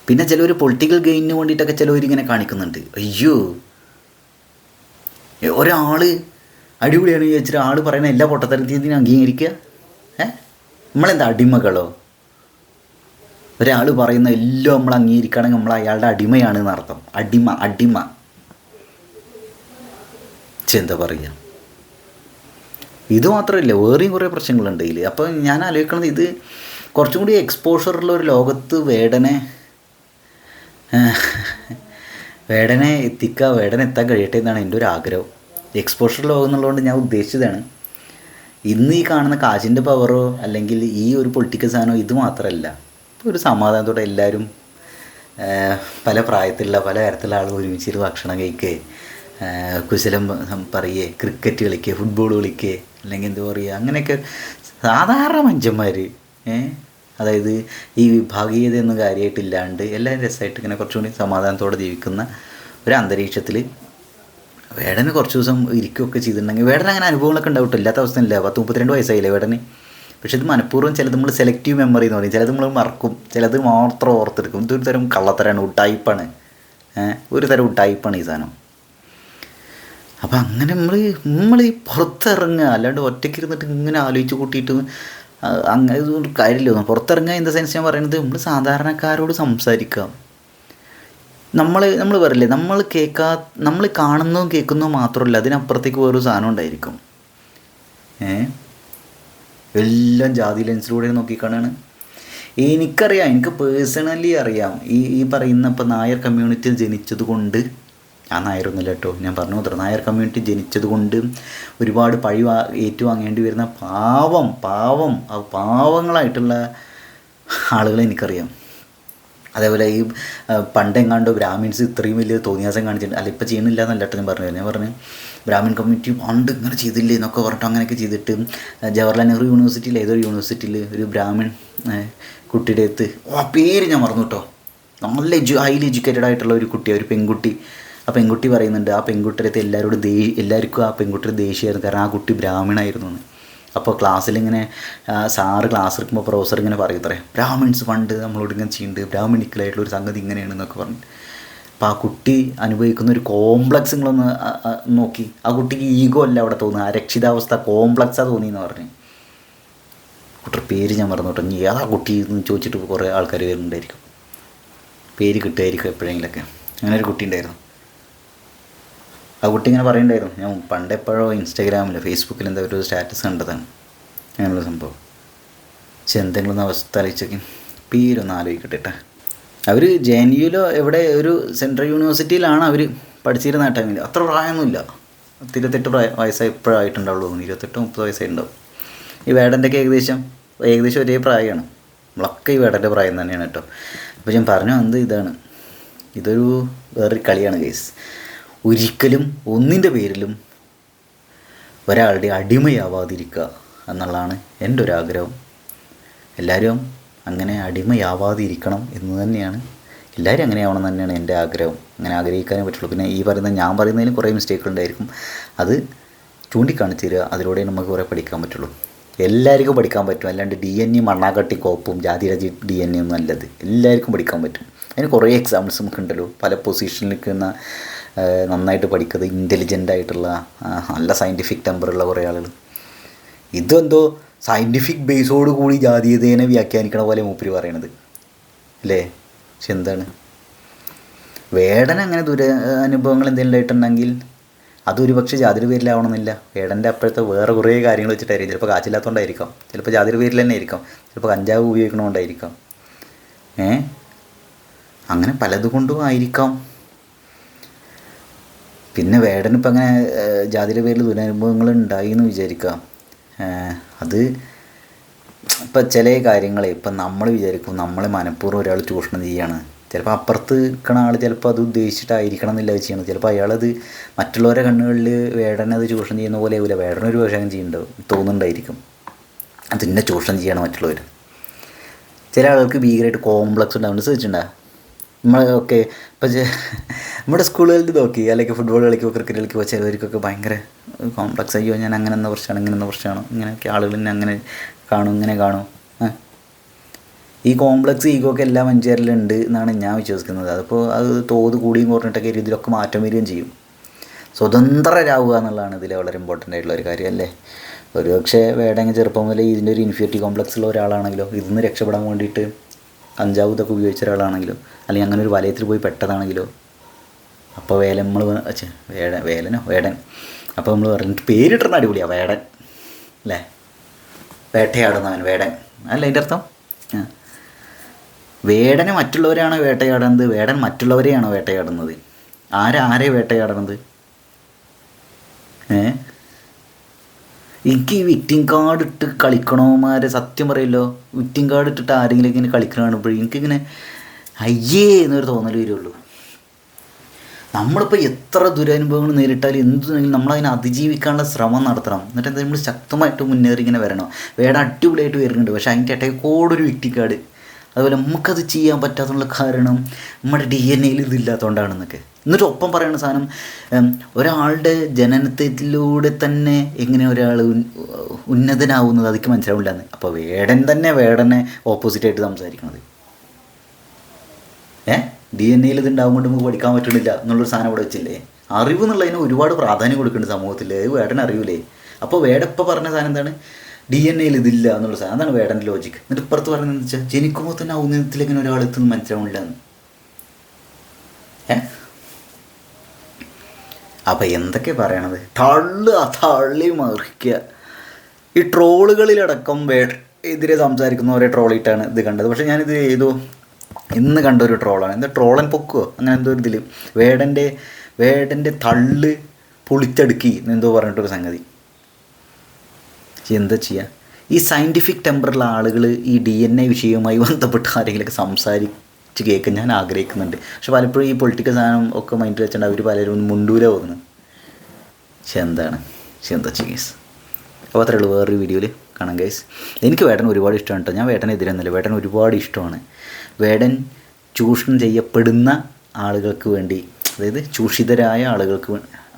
പിന്നെ ചിലവർ പൊളിറ്റിക്കൽ ഗെയിനിന് വേണ്ടിയിട്ടൊക്കെ ചിലവരിങ്ങനെ കാണിക്കുന്നുണ്ട്. അയ്യോ, ഒരാൾ അടിപൊളിയാണ് വിചാരിച്ചിട്ട് ആൾ പറയുന്ന എല്ലാ പൊട്ടത്തരത്തിനും അംഗീകരിക്കുക. നമ്മളെന്താ അടിമകളോ? ഒരാൾ പറയുന്ന എല്ലാം നമ്മൾ അംഗീകരിക്കുകയാണെങ്കിൽ നമ്മൾ അയാളുടെ അടിമയാണ് എന്നർത്ഥം. അടിമ എന്താ പറയുക. ഇത് മാത്രമല്ല, വേറെയും കുറേ പ്രശ്നങ്ങളുണ്ട് ഇതിൽ. അപ്പോൾ ഞാൻ ആലോചിക്കുന്നത്, ഇത് കുറച്ചും കൂടി എക്സ്പോഷറുള്ള ഒരു ലോകത്ത് വേടനെ എത്താൻ കഴിയട്ടെ എന്നാണ് എൻ്റെ ഒരു ആഗ്രഹം. എക്സ്പോഷർ ലോകം എന്നുള്ളതുകൊണ്ട് ഞാൻ ഉദ്ദേശിച്ചതാണ്. ഇന്ന് ഈ കാണുന്ന കാശിൻ്റെ പവറോ അല്ലെങ്കിൽ ഈ ഒരു പൊളിറ്റിക്കൽ സാധനമോ ഇത് മാത്രമല്ല. ഇപ്പോൾ ഒരു സമാധാനത്തോടെ എല്ലാവരും പല പ്രായത്തിലുള്ള പല തരത്തിലുള്ള ആളുകൾ ഒരുമിച്ച് ഭക്ഷണം കഴിക്കുക, കുശലം പറയുക, ക്രിക്കറ്റ് കളിക്കുക, ഫുട്ബോൾ കളിക്കുക, അല്ലെങ്കിൽ എന്താ പറയുക, അങ്ങനെയൊക്കെ സാധാരണ മനുഷ്യന്മാർ, അതായത് ഈ വിഭാഗീയതയൊന്നും കാര്യമായിട്ടില്ലാണ്ട് എല്ലാവരും രസമായിട്ട് ഇങ്ങനെ കുറച്ചുകൂടി സമാധാനത്തോടെ ജീവിക്കുന്ന ഒരു അന്തരീക്ഷത്തിൽ വേടന് കുറച്ച് ദിവസം ഇരിക്കുകയൊക്കെ ചെയ്തിട്ടുണ്ടെങ്കിൽ വേടന് അങ്ങനെ അനുഭവങ്ങളൊക്കെ ഉണ്ടാവട്ടെ. ഇല്ലാത്ത അവസ്ഥയില്ല. 10-32 വയസ്സായില്ലേ വേടന്. പക്ഷെ ഇത് മനഃപൂർവ്വം ചിലത് നമ്മൾ സെലക്റ്റീവ് മെമ്മറി എന്ന് പറയും, ചിലത് നമ്മൾ മറക്കും, ചിലത് മാത്രം ഓർത്തെടുക്കും. ഇതൊരു തരം കള്ളത്തരാണ്, ഉട്ടായിപ്പാണ്. ഒരു തരം ഉട്ടായിപ്പാണ് ഈ സാധനം. അപ്പം അങ്ങനെ നമ്മൾ ഈ പുറത്തിറങ്ങുക, അല്ലാണ്ട് ഒറ്റയ്ക്ക് ഇരുന്നിട്ട് ഇങ്ങനെ ആലോചിച്ച് കൂട്ടിയിട്ട് അങ്ങനെ ഇതൊരു കാര്യമില്ല. പുറത്തിറങ്ങുക ഇൻ ദ സെൻസ് ഞാൻ പറയുന്നത്, നമ്മൾ സാധാരണക്കാരോട് സംസാരിക്കുക. നമ്മൾ പറയില്ലേ, നമ്മൾ കാണുന്നതും കേൾക്കുന്നതും മാത്രമല്ല, അതിനപ്പുറത്തേക്ക് വേറൊരു സാധനം ഉണ്ടായിരിക്കും. എല്ലാം ജാതി ലെൻസിലൂടെ നോക്കിക്കാണാണ്. എനിക്കറിയാം, എനിക്ക് പേഴ്സണലി അറിയാം. ഈ പറയുന്ന ഇപ്പം നായർ കമ്മ്യൂണിറ്റിയിൽ ജനിച്ചത് കൊണ്ട്, ഞാൻ നായരൊന്നുമില്ല കേട്ടോ, ഞാൻ പറഞ്ഞു മാത്രം, നായർ കമ്മ്യൂണിറ്റി ജനിച്ചത് കൊണ്ട് ഒരുപാട് പഴി ഏറ്റുവാങ്ങേണ്ടി വരുന്ന പാവങ്ങളായിട്ടുള്ള ആളുകളെ എനിക്കറിയാം. അതേപോലെ ഈ പണ്ടെങ്ങാണ്ടോ ബ്രാഹ്മിൻസ് ഇത്രയും വലിയ തോന്നിയാസം കാണിച്ചിട്ടുണ്ട്. അല്ല, ഇപ്പം ചെയ്യണില്ല എന്നല്ല കേട്ടോ ഞാൻ പറഞ്ഞു ബ്രാഹ്മിൻ കമ്മ്യൂണിറ്റി പണ്ട് ഇങ്ങനെ ചെയ്തില്ലേ എന്നൊക്കെ പറഞ്ഞിട്ട് അങ്ങനെയൊക്കെ ചെയ്തിട്ട് ജവഹർലാൽ നെഹ്റു യൂണിവേഴ്സിറ്റിയിൽ ഏതൊരു യൂണിവേഴ്സിറ്റിയിൽ ഒരു ബ്രാഹ്മിൺ കുട്ടിയുടെ അടുത്ത്, പേര് ഞാൻ മറന്നു കേട്ടോ, നല്ല ഹൈലി എഡ്യൂക്കേറ്റഡ് ആയിട്ടുള്ള ഒരു കുട്ടി, ഒരു പെൺകുട്ടി. ആ പെൺകുട്ടി പറയുന്നുണ്ട്, ആ പെൺകുട്ടിയുടെ അടുത്ത് എല്ലാവർക്കും ആ പെൺകുട്ടിയുടെ ദേഷ്യമായിരുന്നു, കാരണം ആ കുട്ടി ബ്രാഹ്മണായിരുന്നു എന്ന്. അപ്പോൾ ക്ലാസ്സിലിങ്ങനെ സാറ് ക്ലാസ് എടുക്കുമ്പോൾ പ്രൊഫസർ ഇങ്ങനെ പറയത്രേ, ബ്രാഹ്മിൺസ് പണ്ട് നമ്മളോട് ഇങ്ങനെ ചെയ്യുന്നുണ്ട്, ബ്രാഹ്മണിക്കലായിട്ടുള്ളൊരു സംഗതി ഇങ്ങനെയാണെന്നൊക്കെ പറഞ്ഞു. അപ്പോൾ ആ കുട്ടി അനുഭവിക്കുന്ന ഒരു കോംപ്ലക്സ് നിങ്ങളൊന്ന് നോക്കി. ആ കുട്ടിക്ക് ഈഗോ അല്ല അവിടെ തോന്നുക, ആ രക്ഷിതാവസ്ഥ കോംപ്ലക്സാണ് തോന്നിയെന്ന് പറഞ്ഞു. കുട്ടിയുടെ പേര് ഞാൻ മറന്നു കേട്ടോ. ഇനി ആ കുട്ടി എന്ന് ചോദിച്ചിട്ട് കുറേ ആൾക്കാർ വരുന്നുണ്ടായിരിക്കും, പേര് കിട്ടുമായിരിക്കും എപ്പോഴെങ്കിലൊക്കെ. അങ്ങനെ ഒരു കുട്ടി ഉണ്ടായിരുന്നു. ആ കുട്ടി ഇങ്ങനെ പറയുന്നുണ്ടായിരുന്നു, ഞാൻ പണ്ടെപ്പോഴോ ഇൻസ്റ്റാഗ്രാമിൽ ഫേസ്ബുക്കിൽ എന്താ ഒരു സ്റ്റാറ്റസ് കണ്ടതാണ് അങ്ങനെയുള്ള സംഭവം. പക്ഷെ എന്തെങ്കിലും ഒന്ന് അവസ്ഥ ആലോചിച്ചൊക്കെ പേരൊന്ന് ആലോചിക്കട്ടെ കേട്ടോ. അവർ JNUവിലോ എവിടെ ഒരു സെൻട്രൽ യൂണിവേഴ്സിറ്റിയിലാണ് അവർ പഠിച്ചിരുന്ന ടൈമിൽ. അത്ര പ്രായമൊന്നുമില്ല, 28 വയസ്സായി ഇപ്പോഴായിട്ടുണ്ടാവുള്ളൂ, 28-30 വയസ്സായിട്ടുണ്ടാവും. ഈ വേടൻ്റെയൊക്കെ ഏകദേശം ഒരേ പ്രായമാണ്. നമ്മളൊക്കെ ഈ വേടൻ്റെ പ്രായം തന്നെയാണ് കേട്ടോ. അപ്പോൾ ഞാൻ പറഞ്ഞു വന്നത് ഇതാണ്, ഇതൊരു വേറൊരു കളിയാണ് ഗൈസ്. ഒരിക്കലും ഒന്നിൻ്റെ പേരിലും ഒരാളുടെ അടിമയാവാതിരിക്കുക എന്നുള്ളതാണ് എൻ്റെ ഒരു ആഗ്രഹം. എല്ലാവരും അങ്ങനെ അടിമയാവാതിരിക്കണം എന്ന് തന്നെയാണ്, എല്ലാവരും അങ്ങനെ ആവണം തന്നെയാണ് എൻ്റെ ആഗ്രഹം. അങ്ങനെ ആഗ്രഹിക്കാനേ പറ്റുള്ളൂ. പിന്നെ ഈ പറയുന്ന ഞാൻ പറയുന്നതിലും കുറേ മിസ്റ്റേക്കുകളുണ്ടായിരിക്കും, അത് ചൂണ്ടിക്കാണിച്ച് തരിക, അതിലൂടെ നമുക്ക് കുറേ പഠിക്കാൻ പറ്റുള്ളൂ. എല്ലാവർക്കും പഠിക്കാൻ പറ്റും, അല്ലാണ്ട് DNA മണ്ണാകട്ടി കോപ്പും ജാതിരാജി DNA ഒന്നും അല്ലത്. എല്ലാവർക്കും പഠിക്കാൻ പറ്റും. അതിന് കുറേ എക്സാമ്പിൾസ് നമുക്കുണ്ടല്ലോ. പല പൊസിഷനിൽ നിൽക്കുന്ന നന്നായിട്ട് പഠിക്കുന്നത് ഇൻ്റലിജൻ്റ് ആയിട്ടുള്ള നല്ല സയൻറ്റിഫിക് ടെമ്പറുള്ള കുറേ ആളുകൾ. ഇതെന്തോ സയൻറ്റിഫിക് ബേസോട് കൂടി ജാതീയതേനെ വ്യാഖ്യാനിക്കണ പോലെ മൂപ്പര് പറയണത് അല്ലേ. പക്ഷെ എന്താണ് വേടൻ അങ്ങനെ അനുഭവങ്ങൾ എന്തെങ്കിലും ഉണ്ടായിട്ടുണ്ടെങ്കിൽ അതൊരു പക്ഷേ ജാതിയുടെ പേരിലാവണമെന്നില്ല. വേടൻ്റെ അപ്പോഴത്തെ വേറെ കുറേ കാര്യങ്ങൾ വെച്ചിട്ടായിരിക്കും. ചിലപ്പോൾ കാച്ചില്ലാത്തതുകൊണ്ടായിരിക്കാം, ചിലപ്പോൾ ജാതിയുടെ പേരിൽ തന്നെ ആയിരിക്കാം, ചിലപ്പോൾ കഞ്ചാവ് ഉപയോഗിക്കണതുകൊണ്ടായിരിക്കാം, അങ്ങനെ പലതുകൊണ്ടും ആയിരിക്കാം. പിന്നെ വേടനിപ്പോൾ അങ്ങനെ ജാതിയുടെ പേരിൽ ദുരനുഭവങ്ങൾ ഉണ്ടായി എന്ന് വിചാരിക്കാം. അത് ഇപ്പം ചില കാര്യങ്ങൾ ഇപ്പം നമ്മൾ വിചാരിക്കും നമ്മളെ മനഃപൂർവ്വം ഒരാൾ ചൂഷണം ചെയ്യുകയാണ്. ചിലപ്പോൾ അപ്പുറത്ത് നിൽക്കുന്ന ആൾ ചിലപ്പോൾ അത് ഉദ്ദേശിച്ചിട്ടായിരിക്കണം എന്നില്ല ചെയ്യണം. ചിലപ്പോൾ അയാളത് മറ്റുള്ളവരെ കണ്ണുകളിൽ വേടനത് ചൂഷണം ചെയ്യുന്ന പോലെ ആവില്ല, വേടനൊരു പക്ഷേ അങ്ങനെ ചെയ്യുന്നുണ്ടാവും, തോന്നുന്നുണ്ടായിരിക്കും അതിന്നെ ചൂഷണം ചെയ്യണം മറ്റുള്ളവർ. ചില ആളുകൾക്ക് ഭീകരമായിട്ട് കോംപ്ലക്സ് ഉണ്ടാവുന്നത് ശ്രദ്ധിച്ചിട്ടുണ്ടാ. നമ്മളൊക്കെ ഇപ്പം നമ്മുടെ സ്കൂളുകളിൽ നോക്കി, അല്ലെങ്കിൽ ഫുട്ബോൾ കളിക്കുമ്പോൾ ക്രിക്കറ്റ് കളിക്കുമ്പോൾ ചിലവർക്കൊക്കെ ഭയങ്കര കോംപ്ലക്സ്. അയ്യോ ഞാൻ അങ്ങനെ എന്ന പ്രശ്നമാണ്, ഇങ്ങനെ എന്ന പ്രശ്നമാണ്, ഇങ്ങനെയൊക്കെ ആളുകൾ എന്നെ അങ്ങനെ കാണും, ഇങ്ങനെ കാണും. ഈ കോംപ്ലക്സ് ഈഗോ ഒക്കെ എല്ലാ മനുഷ്യരിലുണ്ട് എന്നാണ് ഞാൻ വിശ്വസിക്കുന്നത്. അതിപ്പോൾ അത് തോത് കൂടിയും കുറഞ്ഞിട്ടൊക്കെ ഇതിലൊക്കെ മാറ്റം വരികയും ചെയ്യും. സ്വതന്ത്രരാകുക എന്നുള്ളതാണ് ഇതിൽ വളരെ ഇമ്പോർട്ടൻ്റ് ആയിട്ടുള്ള ഒരു കാര്യം അല്ലേ. ഒരു പക്ഷേ വേടങ്ങ് ചെറുപ്പം മുതലേ ഇതിൻ്റെ ഒരു ഇൻഫീരിയോറിറ്റി കോംപ്ലക്സ് ഉള്ള ഒരാളാണെങ്കിലോ, ഇതിന്ന് രക്ഷപ്പെടാൻ വേണ്ടിയിട്ട് കഞ്ചാവ് ഇതൊക്കെ ഉപയോഗിച്ച ഒരാളാണെങ്കിലോ, അല്ലെങ്കിൽ അങ്ങനെ ഒരു വലയത്തിൽ പോയി പെട്ടതാണെങ്കിലോ, അപ്പോൾ വേലൻ വേടൻ അപ്പോൾ നമ്മൾ പറഞ്ഞിട്ട് പേരിട്ടിരുന്ന അടിപൊളിയാണ് വേടൻ അല്ലേ. വേട്ടയാടുന്നവൻ വേടൻ അല്ല അതിൻ്റെ അർത്ഥം. വേടനെ മറ്റുള്ളവരെയാണോ വേട്ടയാടുന്നത്, വേടൻ മറ്റുള്ളവരെയാണോ വേട്ടയാടുന്നത്? ആരെ വേട്ടയാടുന്നത്? എനിക്ക് ഈ വിക്റ്റിംഗ് കാർഡ് ഇട്ട് കളിക്കണവന്മാരെ സത്യം പറയല്ലോ, വിക്റ്റിംഗ് കാർഡ് ഇട്ടിട്ട് ആരെങ്കിലും ഇങ്ങനെ കളിക്കണ കാണുമ്പോഴേ എനിക്കിങ്ങനെ അയ്യേ എന്നൊരു തോന്നൽ വരുള്ളൂ. നമ്മളിപ്പോൾ എത്ര ദുരനുഭവങ്ങൾ നേരിട്ടാലും എന്തുണ്ടെങ്കിലും നമ്മളതിനെ അതിജീവിക്കാനുള്ള ശ്രമം നടത്തണം. എന്നിട്ട് എന്താ നമ്മൾ ശക്തമായിട്ട് മുന്നേറി ഇങ്ങനെ വരണം. വേട അടിപൊളിയായിട്ട് വരുന്നുണ്ട്, പക്ഷേ അതിൻ്റെ ഇടയിൽ കൂടൊരു വിക്റ്റിംഗ് കാർഡ്. അതുപോലെ നമുക്കത് ചെയ്യാൻ പറ്റാത്തുള്ള കാരണം നമ്മുടെ DNA ഇതില്ലാത്തതുകൊണ്ടാണെന്നൊക്കെ. എന്നിട്ട് ഒപ്പം പറയുന്ന സാധനം ഒരാളുടെ ജനനത്തിലൂടെ തന്നെ എങ്ങനെ ഒരാൾ ഉന്നതനാവുന്നത് അതൊക്കെ മനസ്സിലാവില്ലാന്ന്. അപ്പോൾ വേടനെ ഓപ്പോസിറ്റായിട്ട് സംസാരിക്കണത് DNA ഇതുണ്ടാവും കൊണ്ട് നമുക്ക് പഠിക്കാൻ പറ്റണില്ല എന്നുള്ളൊരു സാധനം ഇവിടെ വെച്ചില്ലേ. അറിവ് എന്നുള്ളതിന് ഒരുപാട് പ്രാധാന്യം കൊടുക്കുന്നുണ്ട് സമൂഹത്തിൽ. വേടൻ അറിയൂലേ. അപ്പോൾ വേടപ്പം പറഞ്ഞ സാധനം എന്താണ്, DNA ഇതില്ല എന്നുള്ള സാധനം. അതാണ് വേടൻ്റെ ലോജിക്ക്. എന്നിട്ട് ഇപ്പുറത്ത് പറയുന്നത് വെച്ചാൽ ജനിക്കുമ്പോൾ തന്നെ ഔന്നത്യത്തിലേക്ക് ഒരാളെത്തുന്നത് മനസ്സിലാവില്ല എന്ന്. അപ്പം എന്തൊക്കെ പറയണത്, തള്ളി മറിക്കുക. ഈ ട്രോളുകളിലടക്കം എതിരെ സംസാരിക്കുന്നവരെ ട്രോളിയിട്ടാണ് ഇത് കണ്ടത്. പക്ഷേ ഞാനിത് ഇന്ന് കണ്ട ഒരു ട്രോളാണ്. എന്താ ട്രോളൻ പൊക്കുവോ അങ്ങനെ എന്തോ ഒരു ഇതിൽ വേടൻ്റെ തള്ള് പൊളിച്ചടുക്കി എന്തോ പറഞ്ഞിട്ടൊരു സംഗതി. എന്താ ചെയ്യുക, ഈ സയൻറ്റിഫിക് ടെമ്പറുള്ള ആളുകൾ ഈ DNA വിഷയവുമായി ബന്ധപ്പെട്ട് ആരെങ്കിലുമൊക്കെ സംസാരിച്ച് കേൾക്കാൻ ഞാൻ ആഗ്രഹിക്കുന്നുണ്ട്. പക്ഷെ പലപ്പോഴും ഈ പൊളിറ്റിക്കൽ സാധനം ഒക്കെ മൈൻഡിൽ വെച്ചിട്ട് അവർ പലരും മുണ്ടൂല പോകുന്നത്. എന്താ ഗൈസ്. അപ്പോൾ അത്രേ ഉള്ളൂ. വേറൊരു വീഡിയോയിൽ കാണാം ഗൈസ്. എനിക്ക് വേടൻ ഒരുപാട് ഇഷ്ടമാണ് കേട്ടോ. ഞാൻ വേടനെതിരെയൊന്നുമില്ല, വേടൻ ഒരുപാട് ഇഷ്ടമാണ്. വേടൻ ചൂഷണം ചെയ്യപ്പെടുന്ന ആളുകൾക്ക് വേണ്ടി, അതായത് ചൂഷിതരായ ആളുകൾക്ക്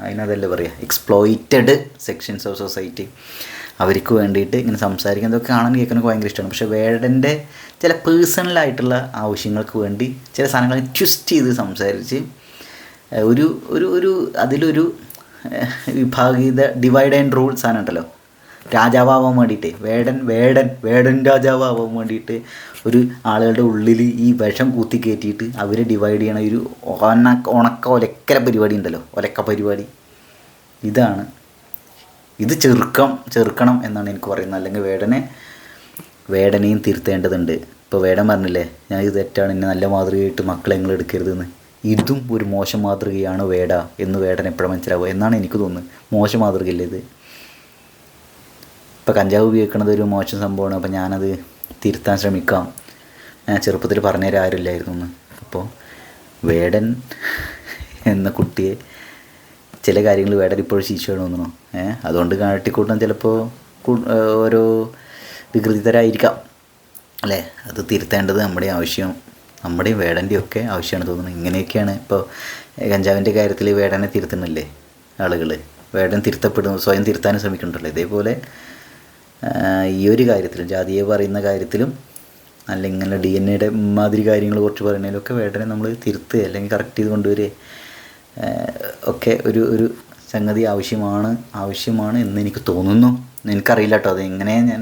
അതിനതല്ലേ പറയുക, എക്സ്പ്ലോയിറ്റഡ് സെക്ഷൻസ് ഓഫ് സൊസൈറ്റി, അവർക്ക് വേണ്ടിയിട്ട് ഇങ്ങനെ സംസാരിക്കുന്നതൊക്കെ കാണാൻ കേൾക്കാനൊക്കെ ഭയങ്കര ഇഷ്ടമാണ്. പക്ഷേ വേടൻ്റെ ചില പേഴ്സണലായിട്ടുള്ള ആവശ്യങ്ങൾക്ക് വേണ്ടി ചില സാധനങ്ങൾ ട്വിസ്റ്റ് ചെയ്ത് സംസാരിച്ച് ഒരു അതിലൊരു വിഭാഗീയത, ഡിവൈഡ് ആൻഡ് റൂൾ സാധനം ഉണ്ടല്ലോ, രാജാവാൻ വേണ്ടിയിട്ട് വേടൻ രാജാവാൻ വേണ്ടിയിട്ട് ഒരു ആളുകളുടെ ഉള്ളിൽ ഈ വിഷം കൂത്തി കയറ്റിയിട്ട് അവരെ ഡിവൈഡ് ചെയ്യണ ഒരു ഒലക്കര പരിപാടി ഉണ്ടല്ലോ, ഒലക്ക പരിപാടി. ഇത് ചെറുക്കണം എന്നാണ് എനിക്ക് പറയുന്നത്. അല്ലെങ്കിൽ വേടനെയും തിരുത്തേണ്ടതുണ്ട്. ഇപ്പോൾ വേടൻ പറഞ്ഞില്ലേ, ഞാൻ ഇത് തെറ്റാണ്, എന്നെ നല്ല മാതൃകയായിട്ട് മക്കളെ നിങ്ങൾ എടുക്കരുതെന്ന്. ഇതും ഒരു മോശം മാതൃകയാണ് വേട എന്ന് വേടൻ എപ്പോഴും മനസ്സിലാവുക എന്നാണ് എനിക്ക് തോന്നുന്നത്. മോശം മാതൃകയില്ലേ ഇത്. ഇപ്പോൾ കഞ്ചാവ് ഉപയോഗിക്കുന്നത് ഒരു മോശം സംഭവമാണ്. അപ്പോൾ ഞാനത് തിരുത്താൻ ശ്രമിക്കാം ചെറുപ്പത്തിൽ പറഞ്ഞു തരാൻ ആരുമില്ലായിരുന്നു എന്ന്. അപ്പോൾ വേടൻ എന്ന കുട്ടിയെ ചില കാര്യങ്ങൾ വേടൻ ഇപ്പോഴും ശിക്ഷയാണ് തോന്നണോ. അതുകൊണ്ട് കാട്ടിക്കൂട്ടം ചിലപ്പോൾ ഓരോ വികൃതിതരായിരിക്കാം അല്ലേ. അത് തിരുത്തേണ്ടത് നമ്മുടെയും വേടൻ്റെയും ഒക്കെ ആവശ്യമാണ് തോന്നുന്നത്. ഇങ്ങനെയൊക്കെയാണ് ഇപ്പോൾ കഞ്ചാവിൻ്റെ കാര്യത്തിൽ വേടനെ തിരുത്തുന്നില്ലേ ആളുകൾ. വേടൻ തിരുത്തപ്പെടുന്നു, സ്വയം തിരുത്താനും ശ്രമിക്കുന്നുണ്ടല്ലോ. ഇതേപോലെ ഈ ഒരു കാര്യത്തിലും, ജാതിയെ പറയുന്ന കാര്യത്തിലും അല്ലെങ്കിൽ ഇങ്ങനെ DNA മാതിരി കാര്യങ്ങൾ കുറച്ച് പറയുന്നതിലൊക്കെ വേടനെ നമ്മൾ തിരുത്തുക അല്ലെങ്കിൽ കറക്റ്റ് ചെയ്ത് കൊണ്ടുവരിക ഒക്കെ ഒരു സംഗതി ആവശ്യമാണ് എന്ന് എനിക്ക് തോന്നുന്നു. എനിക്കറിയില്ല കേട്ടോ, അതെങ്ങനെ ഞാൻ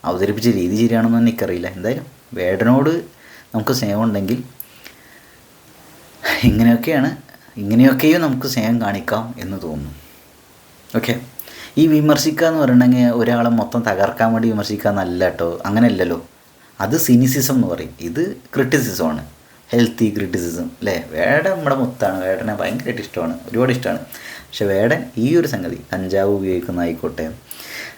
അവതരിപ്പിച്ച രീതി ശരിയാണെന്ന് എനിക്കറിയില്ല. എന്തായാലും വേടനോട് നമുക്ക് സ്നേഹം ഉണ്ടെങ്കിൽ ഇങ്ങനെയൊക്കെയും നമുക്ക് സ്നേഹം കാണിക്കാം എന്ന് തോന്നുന്നു. ഓക്കെ, ഈ വിമർശിക്കുക എന്ന് പറയണമെങ്കിൽ ഒരാളെ മൊത്തം തകർക്കാൻ വേണ്ടി വിമർശിക്കുക എന്നല്ല കേട്ടോ, അങ്ങനെയല്ലല്ലോ. അത് സിനിസിസം എന്ന് പറയും, ഇത് ക്രിറ്റിസിസമാണ്, ഹെൽത്തി ക്രിറ്റിസിസം അല്ലേ. വേടൻ നമ്മുടെ മുത്താണ്, വേടനെ ഭയങ്കരമായിട്ട് ഇഷ്ടമാണ്, ഒരുപാട് ഇഷ്ടമാണ്. പക്ഷെ വേടൻ ഈ ഒരു സംഗതി കഞ്ചാവ് ഉപയോഗിക്കുന്നതായിക്കോട്ടെ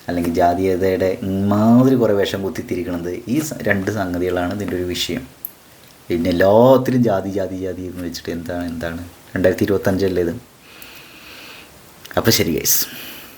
അല്ലെങ്കിൽ ജാതീയതയുടെ ഇമാതിരി കുറേ വേഷം കുത്തിത്തിരിക്കണത്, ഈ രണ്ട് സംഗതികളാണ് ഇതിൻ്റെ ഒരു വിഷയം. പിന്നെ എല്ലാത്തിലും ജാതി എന്ന് വെച്ചിട്ട് എന്താണ് 2025 അല്ലേ ഇത്. അപ്പോൾ ശരി ഗൈസ്.